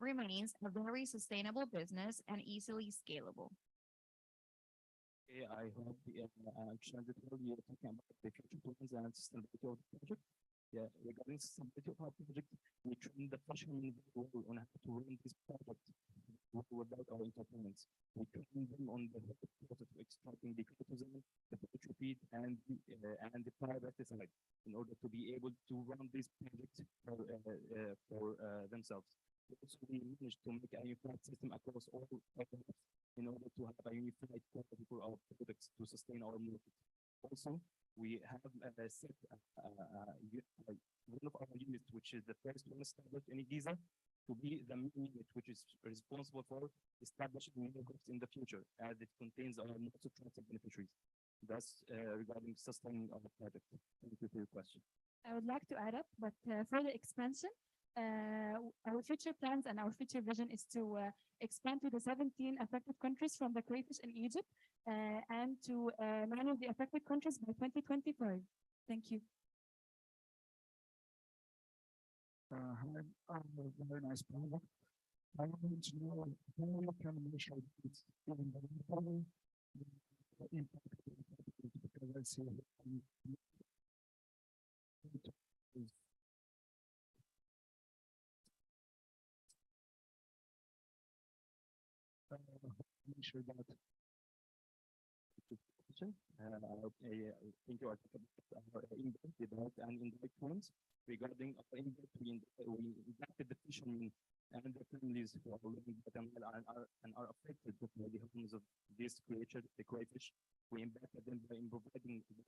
remains a very sustainable business and easily scalable. Okay, I hope I'm trying to tell you talking about the future plans and sustainability of the project. Yeah, regarding sustainability of our project, we train the fishermen very well on how to run this project without our interference. We train them on the whole process of extracting the criticism, the filter feed, and the pesticide in order to be able to run this project for themselves. Also, we managed to make a unified system across all products in order to have a unified quality for our products to sustain our market. Also, we have set one of our units, which is the first one established in Giza, to be the main unit which is responsible for establishing new groups in the future, as it contains our most attractive beneficiaries. That's regarding sustaining our project. Thank you for your question. I would like to add up, but for the expansion, our future plans and our future vision is to expand to the 17 affected countries from the crayfish in Egypt and to many of the affected countries by 2025. Thank you. Very nice product. I want to know how you can measure it, given the impact because I see make sure that thank you about our indirect and indirect ones. Regarding our indirect, we impacted the fishermen and their families who are living and are affected by the harms of this creature, the crayfish. We impacted them by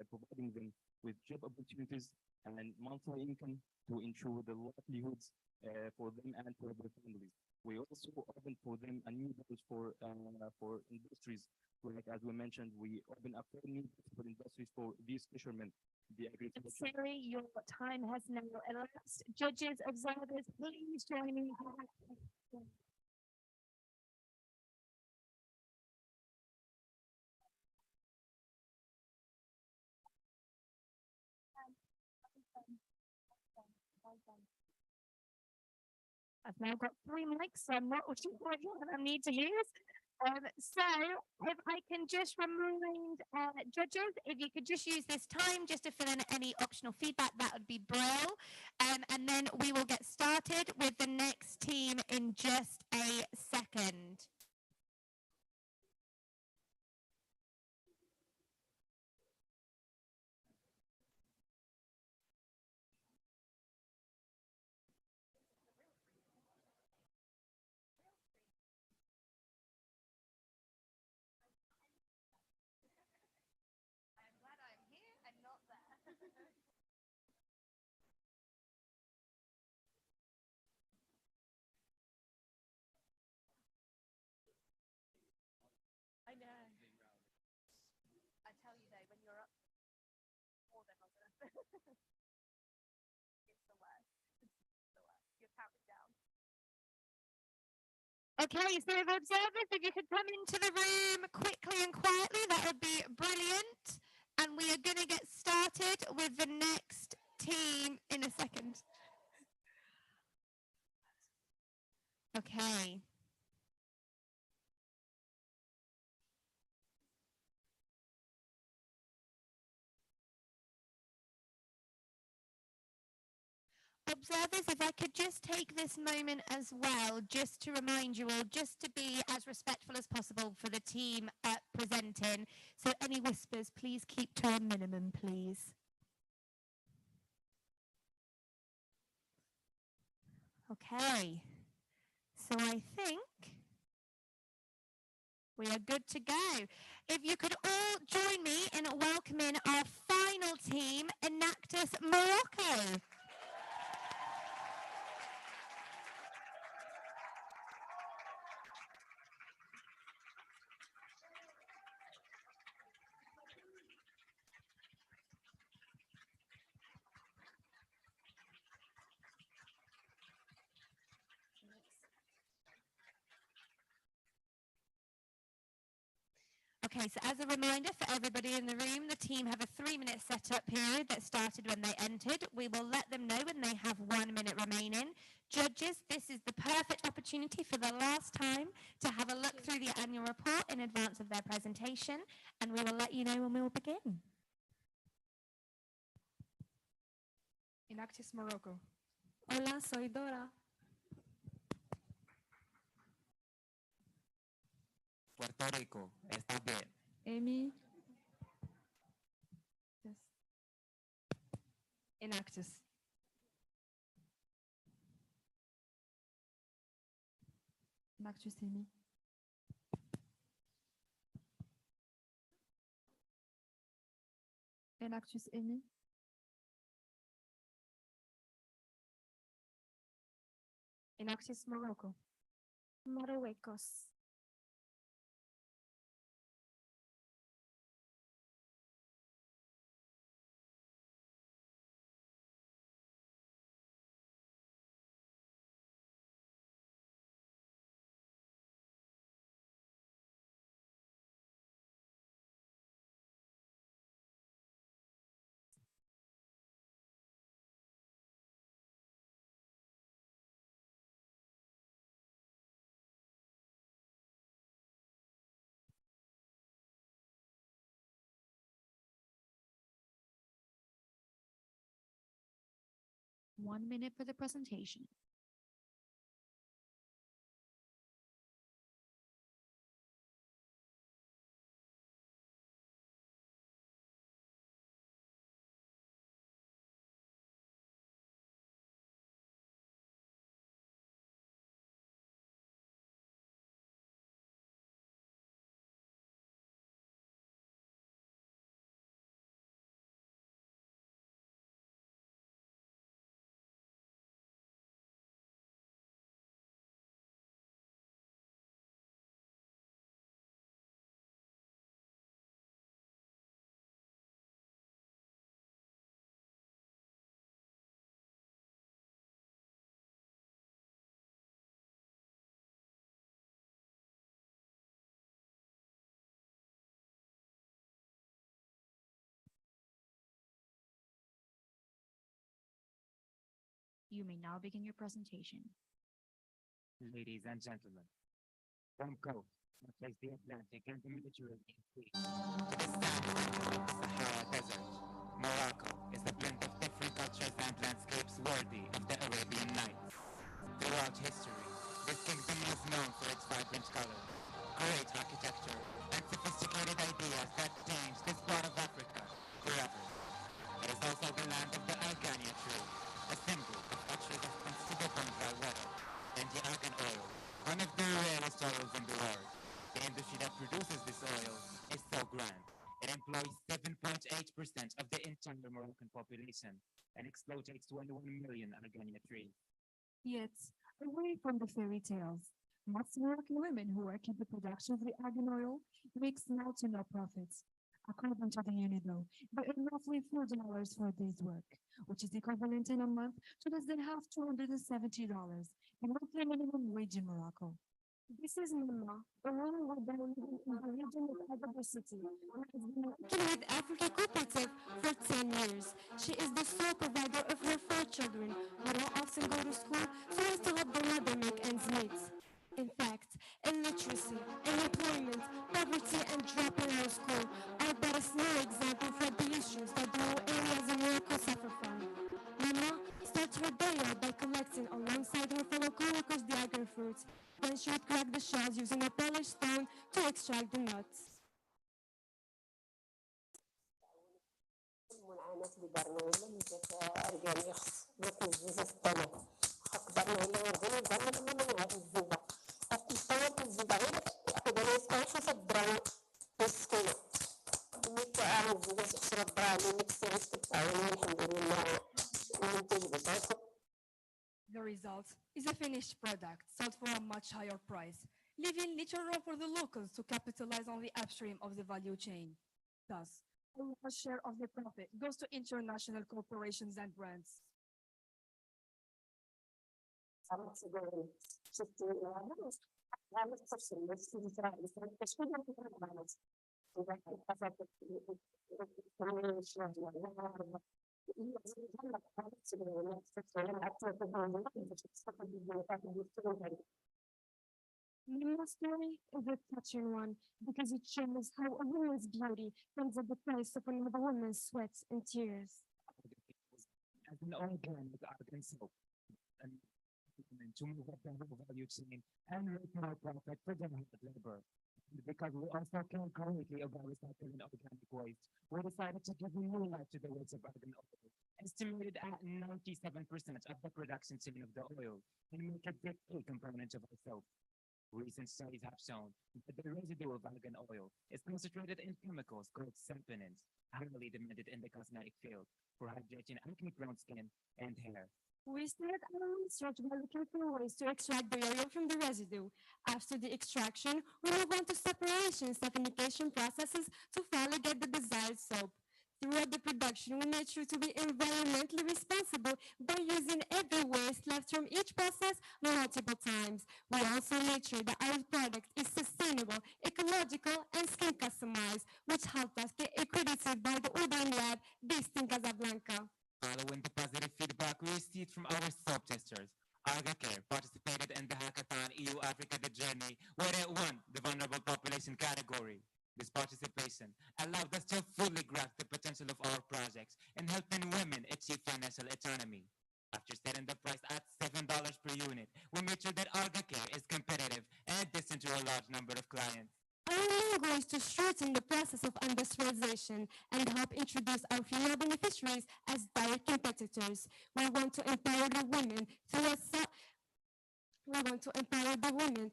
providing them with job opportunities and monthly income to ensure the livelihoods for them and for their families. We also opened for them a new doors for industries. Like as we mentioned, we open up new for industries for these fishermen. The agriculture. Sorry, your time has now elapsed. Judges, observers, please join me. I've now got 3 mics, so I'm not sure what I need to use. So if I can just remind judges, if you could just use this time just to fill in any optional feedback, that would be brilliant. And then we will get started with the next team in just a second. I know. I tell you though, when you're up more than long enough, it's the worst. It's the worst. You're counting down. Okay, so if observers, if you could come into the room quickly and quietly, that would be brilliant. And we are going to get started with the next team in a second. Okay. Observers, if I could just take this moment as well, just to remind you all, just to be as respectful as possible for the team presenting. So any whispers, please keep to a minimum, please. Okay. So I think we are good to go. If you could all join me in welcoming our final team, Enactus Morocco. Okay, so as a reminder for everybody in the room, the team have a 3-minute setup period that started when they entered. We will let them know when they have 1 minute remaining. Judges, this is the perfect opportunity for the last time to have a look through the annual report in advance of their presentation, and we will let you know when we will begin. Enactus, Morocco. Hola, soy Dora. Puerto Rico, está bien. Amy. Yes. Enactus. Enactus, Amy. Enactus, Amy. Enactus, Morocco. Marruecos. One minute for the presentation. You may now begin your presentation. Ladies and gentlemen, from coast that face the Atlantic and the Mediterranean Sea to the Sahara Desert, Morocco is a blend of different cultures and landscapes worthy of the Arabian Nights. Throughout history, this kingdom is known for its vibrant colors, great architecture, and sophisticated ideas that change this part of Africa forever. It is also the land of the Algania tree, a symbol of cultures of considerable dry weather, and the argan oil, one of the rarest oils in the world. The industry that produces this oil is so grand. It employs 7.8% of the entire Moroccan population and exploitates 21 million Algania trees. Yet, away from the fairy tales, most Moroccan women who work in the production of the argan oil make small to no profits. According to the UNIDO, they earn roughly $4 for a day's work, which is equivalent in a month to less than half $270, the monthly minimum wage in Morocco. This is Mama, a woman who been living in the region of Agadir City and has been working with Africa Cooperative for 10 years. She is the sole provider of her 4 children who don't often go to school so as to help their mother make ends meet. In fact, illiteracy, unemployment, poverty, and dropping out of school are but a small example for the issues that the rural areas in Morocco suffer from. Mama starts her day out by collecting alongside her fellow co-workers the argan fruit. Then she would crack the shells using a polished stone to extract the nuts. المنعمات اللي دارنا ولا اللي جات أرجاني خص باكل الزوزة في الطلب حق دارنا ولا ورغينا دارنا ولا ما نعرف الزوبة حق الطلب الزوبة غير يأخذ أنا يسمعش في الدراهم مسكينة ميت عام الزوبة 10 دراهم ميت سيريس كتعاوني الحمد لله المنتج بتاعكم. The result is a finished product sold for a much higher price, leaving little room for the locals to capitalize on the upstream of the value chain. Thus, a large share of the profit goes to international corporations and brands. Nina's story is a touching one because it shows how a woman's beauty comes at the price of another woman's sweat and tears. As an organic organ soap and to move up the whole value chain and make more profit for the hard labor. And because we also care greatly about recycling organic waste, we decided to give new life to the waste of organ oil, estimated at 97% of the production chain of the oil, and make it the key component of our soap. Recent studies have shown that the residue of argan oil is concentrated in chemicals called saponins, highly demanded in the cosmetic field for hydrating acne-prone skin and hair. We started our research by looking for ways to extract the oil from the residue. After the extraction, we move on to separation and saponification processes to finally get the desired soap. Throughout the production, we made sure to be environmentally responsible by using every waste left from each process multiple times. We also made sure that our product is sustainable, ecological, and skin customized, which helped us get accredited by the Urban Lab based in Casablanca. Following the positive feedback we received from our soap testers, ArgaCare participated in the Hackathon EU Africa The Journey, where it won the vulnerable population category. This participation allowed us to fully grasp the potential of our projects in helping women achieve financial autonomy. After setting the price at $7 per unit, we made sure that ArgaCare is competitive in addition to a large number of clients. Our main goal is to shorten the process of industrialization and help introduce our female beneficiaries as direct competitors. We want to empower the women through a we want to empower the women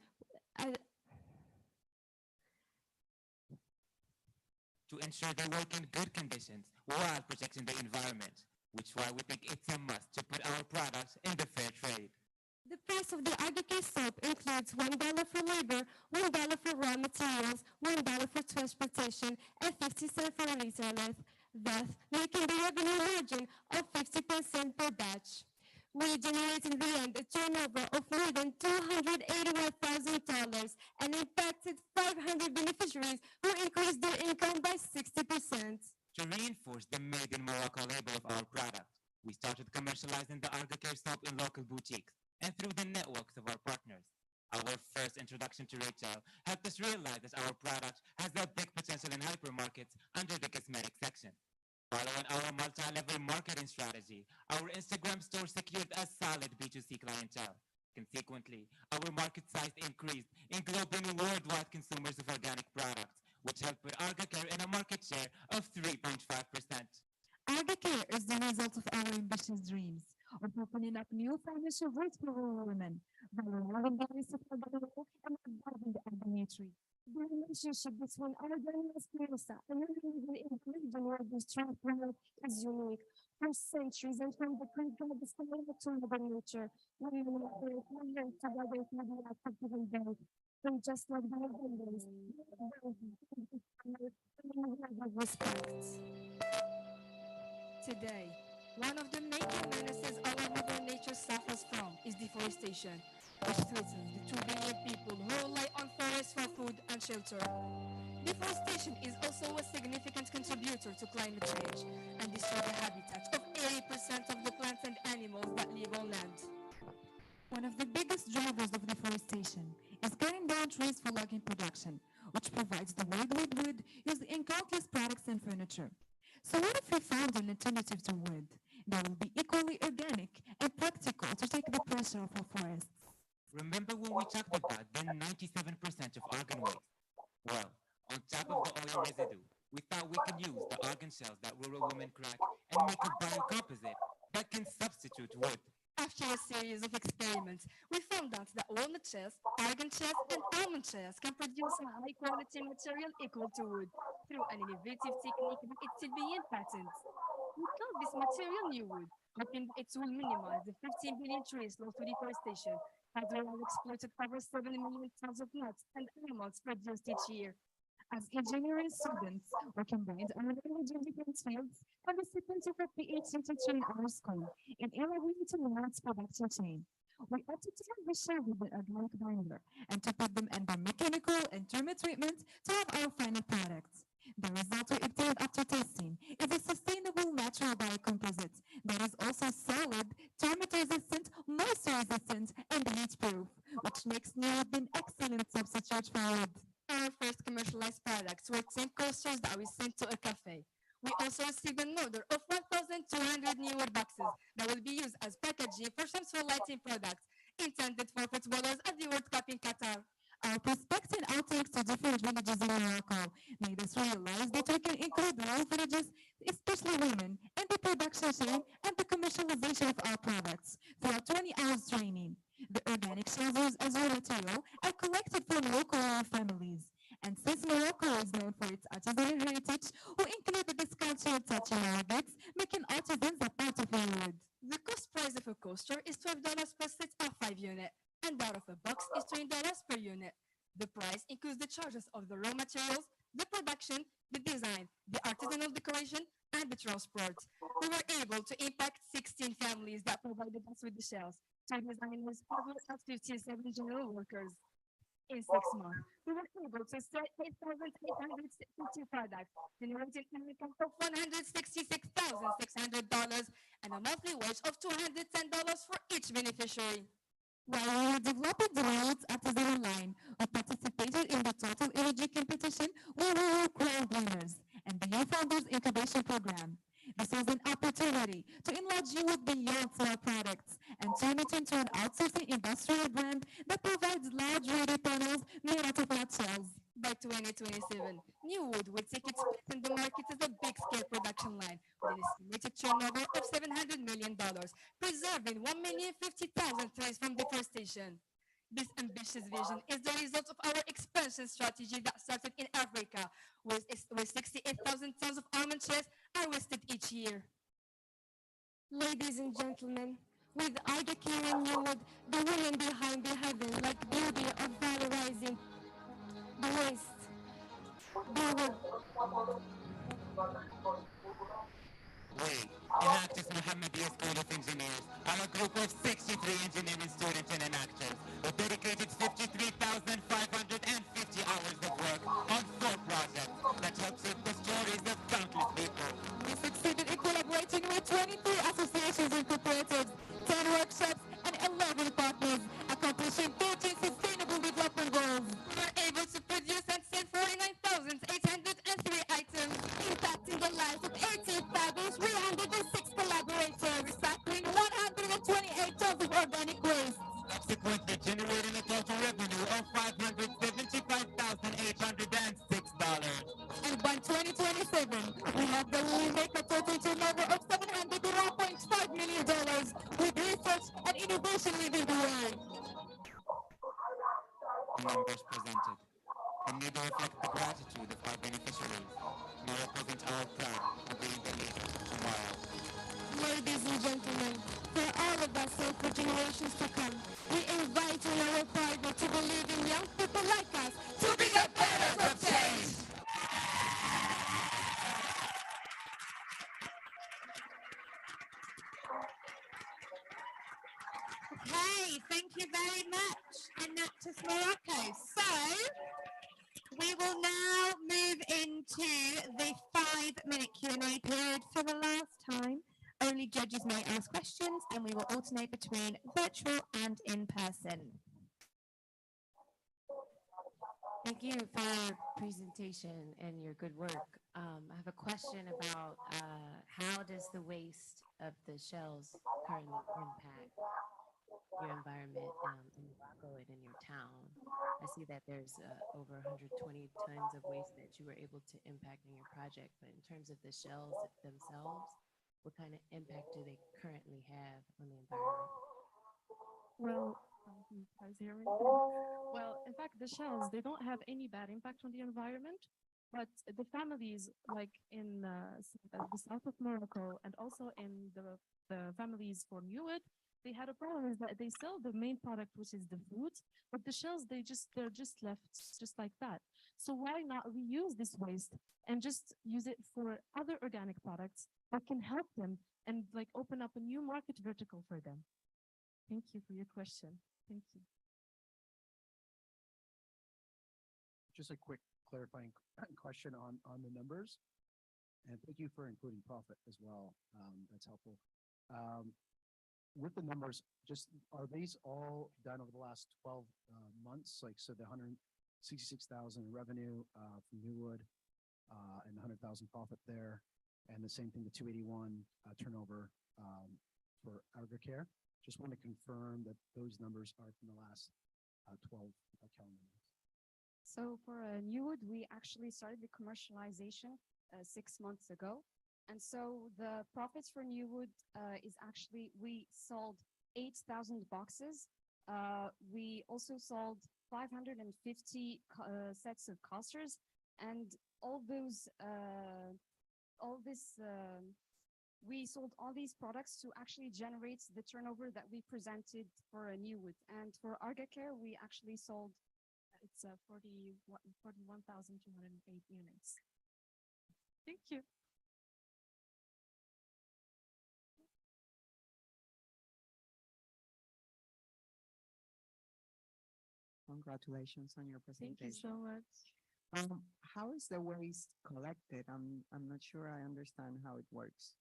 to ensure they work in good conditions while protecting the environment, which is why we think it's a must to put our products in the fair trade. The price of the ArgaCare soap includes $1 for labor, $1 for raw materials, $1 for transportation, and 50 cents for a liter, thus making the revenue margin of 50% per batch. We generated in the end a turnover of more than $281,000 and impacted 500 beneficiaries who increased their income by 60%. To reinforce the made in Morocco label of our product, we started commercializing the ArgaCare soap in local boutiques and through the networks of our partners. Our first introduction to retail helped us realize that our product has a big potential in hypermarkets under the cosmetic section. Following our multi-level marketing strategy, our Instagram store secured a solid B2C clientele. Consequently, our market size increased, englobing worldwide consumers of organic products, which helped put ArgaCare in a market share of 3.5%. ArgaCare is the result of our ambitious dreams of opening up new financial routes for rural women, by removing the risk of organic and avoiding the agony tree. The relationship between Argan and Spinoza and the inclusion where this transplant is unique. For centuries and from the Greek goddess to Mother Nature, women were learned together through the act of giving birth. And just like the abundance, respect. Today, one of the major menaces our Mother Nature suffers from is deforestation, which threatens the 2 billion people who rely on forests for food and shelter. Deforestation is also a significant contributor to climate change and destroys the habitat of 80% of the plants and animals that live on land. One of the biggest drivers of deforestation is cutting down trees for logging production, which provides the wood used in countless products and furniture. So what if we found an alternative to wood that will be equally organic and practical to take the pressure off our forests? Remember when we talked about the 97% of organ waste? Well, on top of the oil residue, we thought we could use the organ shells that rural women crack and make a biocomposite that can substitute wood. After a series of experiments, we found out that walnut shells, argan shells, and almond shells can produce a high-quality material equal to wood through an innovative technique that is still being patented. We call this material new wood, hoping it will minimize the 15 billion trees lost to deforestation, as well as exploited over 7 million tons of nuts and animals produced each year. As engineering students or combined our knowledge in different fields, and recipients of a PhD teacher in our school in elaborating to nuts production chain. We opted to have the shell with an organic binder and to put them under mechanical and thermal treatment to have our final products. The result we obtained after testing is a sustainable natural biocomposite that is also solid, termite resistant, moisture resistant, and heat proof, which makes New an excellent substitute for wood. Our first commercialized products were 10 coasters that we sent to a cafe. We also received an order of 1,200 new wood boxes that will be used as packaging for some solar lighting products intended for footballers at the World Cup in Qatar. Our prospecting outtakes to different villages in Morocco made us realize that we can include rural villages, especially women, in the production chain and the commercialization of our products through our 20 hours training. The organic shells used as raw material are collected from local rural families. And since Morocco is known for its artisanal heritage, we included this cultural touch in our goods, making artisans a part of our wood. The cost price of a coaster is $12 per set of 5 units, and that of a box is $20 per unit. The price includes the charges of the raw materials, the production, the design, the artisanal decoration, and the transport. We were able to impact 16 families that provided us with the shells, 2 designers, and 57 general workers. In 6 months, we were able to sell 8,850 products, generating an income of $166,600 and a monthly wage of $210 for each beneficiary. While we were developing the world's artisanal line, we participated in the Total Energy competition where we were crowned winners and the Young Founders Incubation Program. This was an opportunity to enlarge Europe beyond small products and turn it into an outsourcing industrial brand that provides large radio panels made out of flat shells. By 2027, New Wood will take its place in the market as a big-scale production line with an estimated turnover of $700 million, preserving 1,050,000 trees from deforestation. This ambitious vision is the result of our expansion strategy that started in Africa, where 68,000 tons of almond trees are wasted each year. Ladies and gentlemen, with Ida King and New Wood, the women behind the heaven-like beauty of valorizing the waste. They would We, Enactus Mohammedia School of Engineers, are a group of 63 engineering students in Enactus who dedicated 53,550 hours of work on 4 projects that help shape the stories of countless people. We succeeded in collaborating with 23 associations and cooperatives, 10 workshops, and 11 partners, accomplishing 13 sustainable development goals. We were able to produce and sell 49,803 items, impacting the lives of 18,306 collaborators, recycling 128 tons of organic waste. Subsequently generating a total revenue of $575,806. And by 2027, we have the will make a total turnover of $701.5 million with research and innovation leading the way. The numbers presented can neither reflect the gratitude of our beneficiaries nor represent our plan of being the leader tomorrow. Ladies and gentlemen, for all of us and for generations to come, we invite you and our partner to believe in young people like us to be the bearers of change. Okay, thank you very much, Enactus Morocco. So, we will now move into the 5-minute Q&A period for the last time. Only judges may ask questions, and we will alternate between virtual and in-person. Thank you for your presentation and your good work. I have a question about how does the waste of the shells currently impact your environment in Morocco and in your town? I see that there's over 120 tons of waste that you were able to impact in your project, but in terms of the shells themselves, what kind of impact do they currently have on the environment? Well, you guys hear me? Well, in fact, the shells, they don't have any bad impact on the environment, but the families, like in the south of Morocco and also in the families for Newid, they had a problem is that they sell the main product, which is the food, but the shells, they're just left just like that. So why not reuse this waste and just use it for other organic products that can help them and like open up a new market vertical for them? Thank you for your question. Thank you. Just a quick clarifying question on the numbers. And thank you for including profit as well. That's helpful. With the numbers, just are these all done over the last 12 months? Like, so the 166,000 revenue from Newwood and 100,000 profit there, and the same thing, the 281 turnover for AgriCare. Just want to confirm that those numbers are from the last 12 calendar months. So for Newwood, we actually started the commercialization 6 months ago. And so the profits for Newwood is actually, we sold 8,000 boxes. We also sold 550 sets of coasters, and we sold all these products to actually generate the turnover that we presented for a Newwood. And for ArgaCare, we actually sold, it's 41,208 units. Thank you. Congratulations on your presentation. Thank you so much. How is the waste collected? I'm not sure I understand how it works.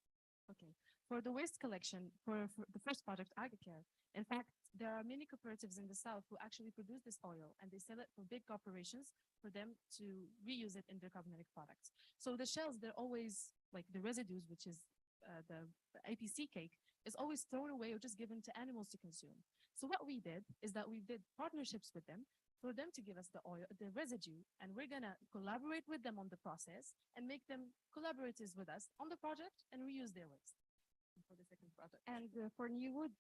Okay. For the waste collection, for the first project, AgriCare, in fact, there are many cooperatives in the South who actually produce this oil and they sell it for big corporations for them to reuse it in their cosmetic products. So the shells, they're always like the residues, which is the APC cake, is always thrown away or just given to animals to consume. So what we did is that we did partnerships with them for them to give us the oil, the residue, and we're gonna collaborate with them on the process and make them collaborators with us on the project and reuse their waste for the second project. And for Newwood,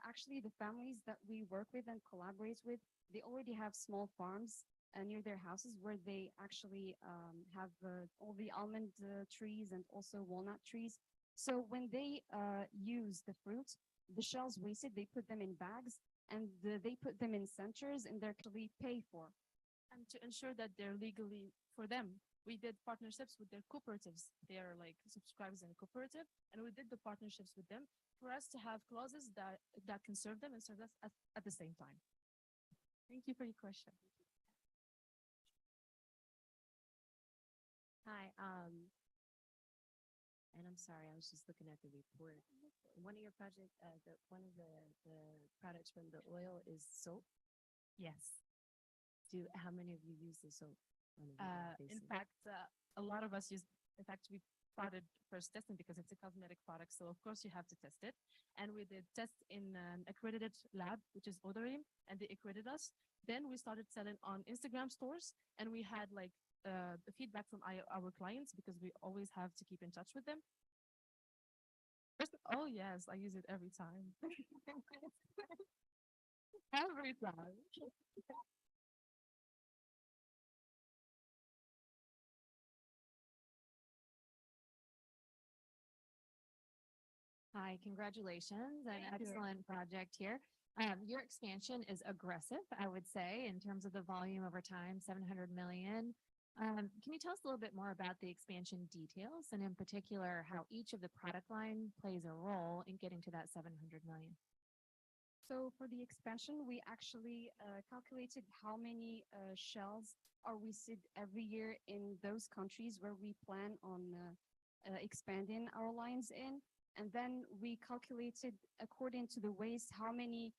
actually the families that we work with and collaborate with, they already have small farms near their houses where they actually have all the almond trees and also walnut trees. So when they use the fruit, the shells wasted, they put them in bags and they put them in centers and they're actually pay for. And to ensure that they're legally for them, we did partnerships with their cooperatives. They are like subscribers in a cooperative, and we did the partnerships with them for us to have clauses that can serve them and serve us at the same time. Thank you for your question. Hi, and I'm sorry, I was just looking at the report. One of your project, one of the products from the oil is soap. Yes. How many of you use the soap? In fact, a lot of us use, in fact, we started first testing because it's a cosmetic product. So of course you have to test it. And we did tests in an accredited lab, which is Odorim, and they accredited us. Then we started selling on Instagram stores, and we had like the feedback from our clients because we always have to keep in touch with them. Oh yes, I use it every time. Every time. Hi, congratulations, an Thank you. excellent project here. Your expansion is aggressive, I would say, in terms of the volume over time, 700 million. Can you tell us a little bit more about the expansion details and in particular how each of the product line plays a role in getting to that 700 million? So for the expansion, we actually calculated how many shells are we see every year in those countries where we plan on expanding our lines in. And then we calculated according to the waste how many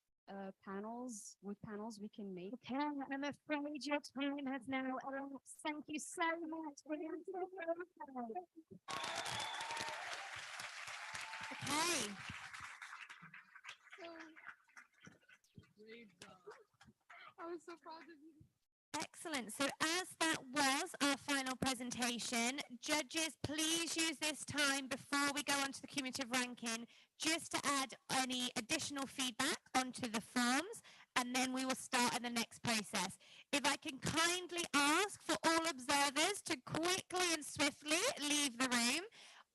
wood panels we can make. Okay, I'm afraid your time has now elapsed. Thank you so much for your information. Okay. I was so proud of you. Excellent. So as that was our final presentation, judges, please use this time before we go on to the cumulative ranking just to add any additional feedback onto the forms, and then we will start at the next process. If I can kindly ask for all observers to quickly and swiftly leave the room.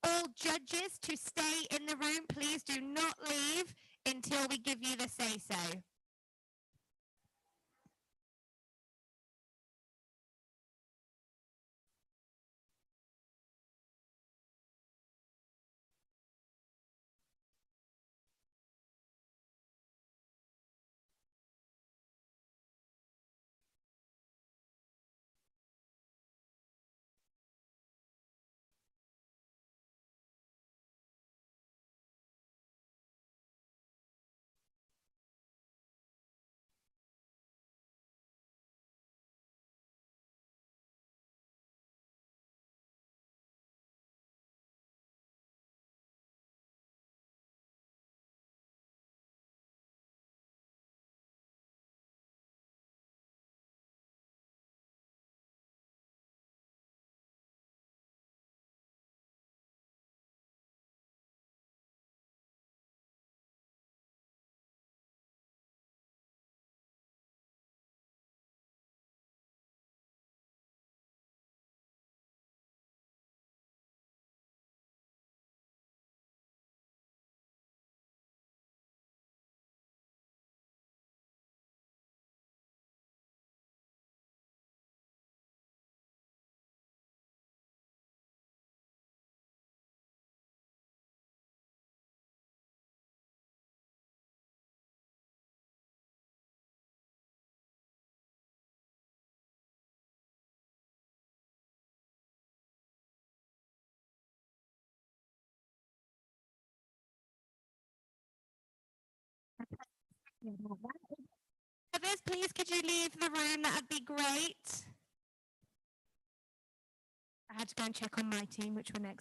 All judges to stay in the room. Please do not leave until we give you the say-so. Others, please, could you leave the room? That'd be great. I had to go and check on my team, which were next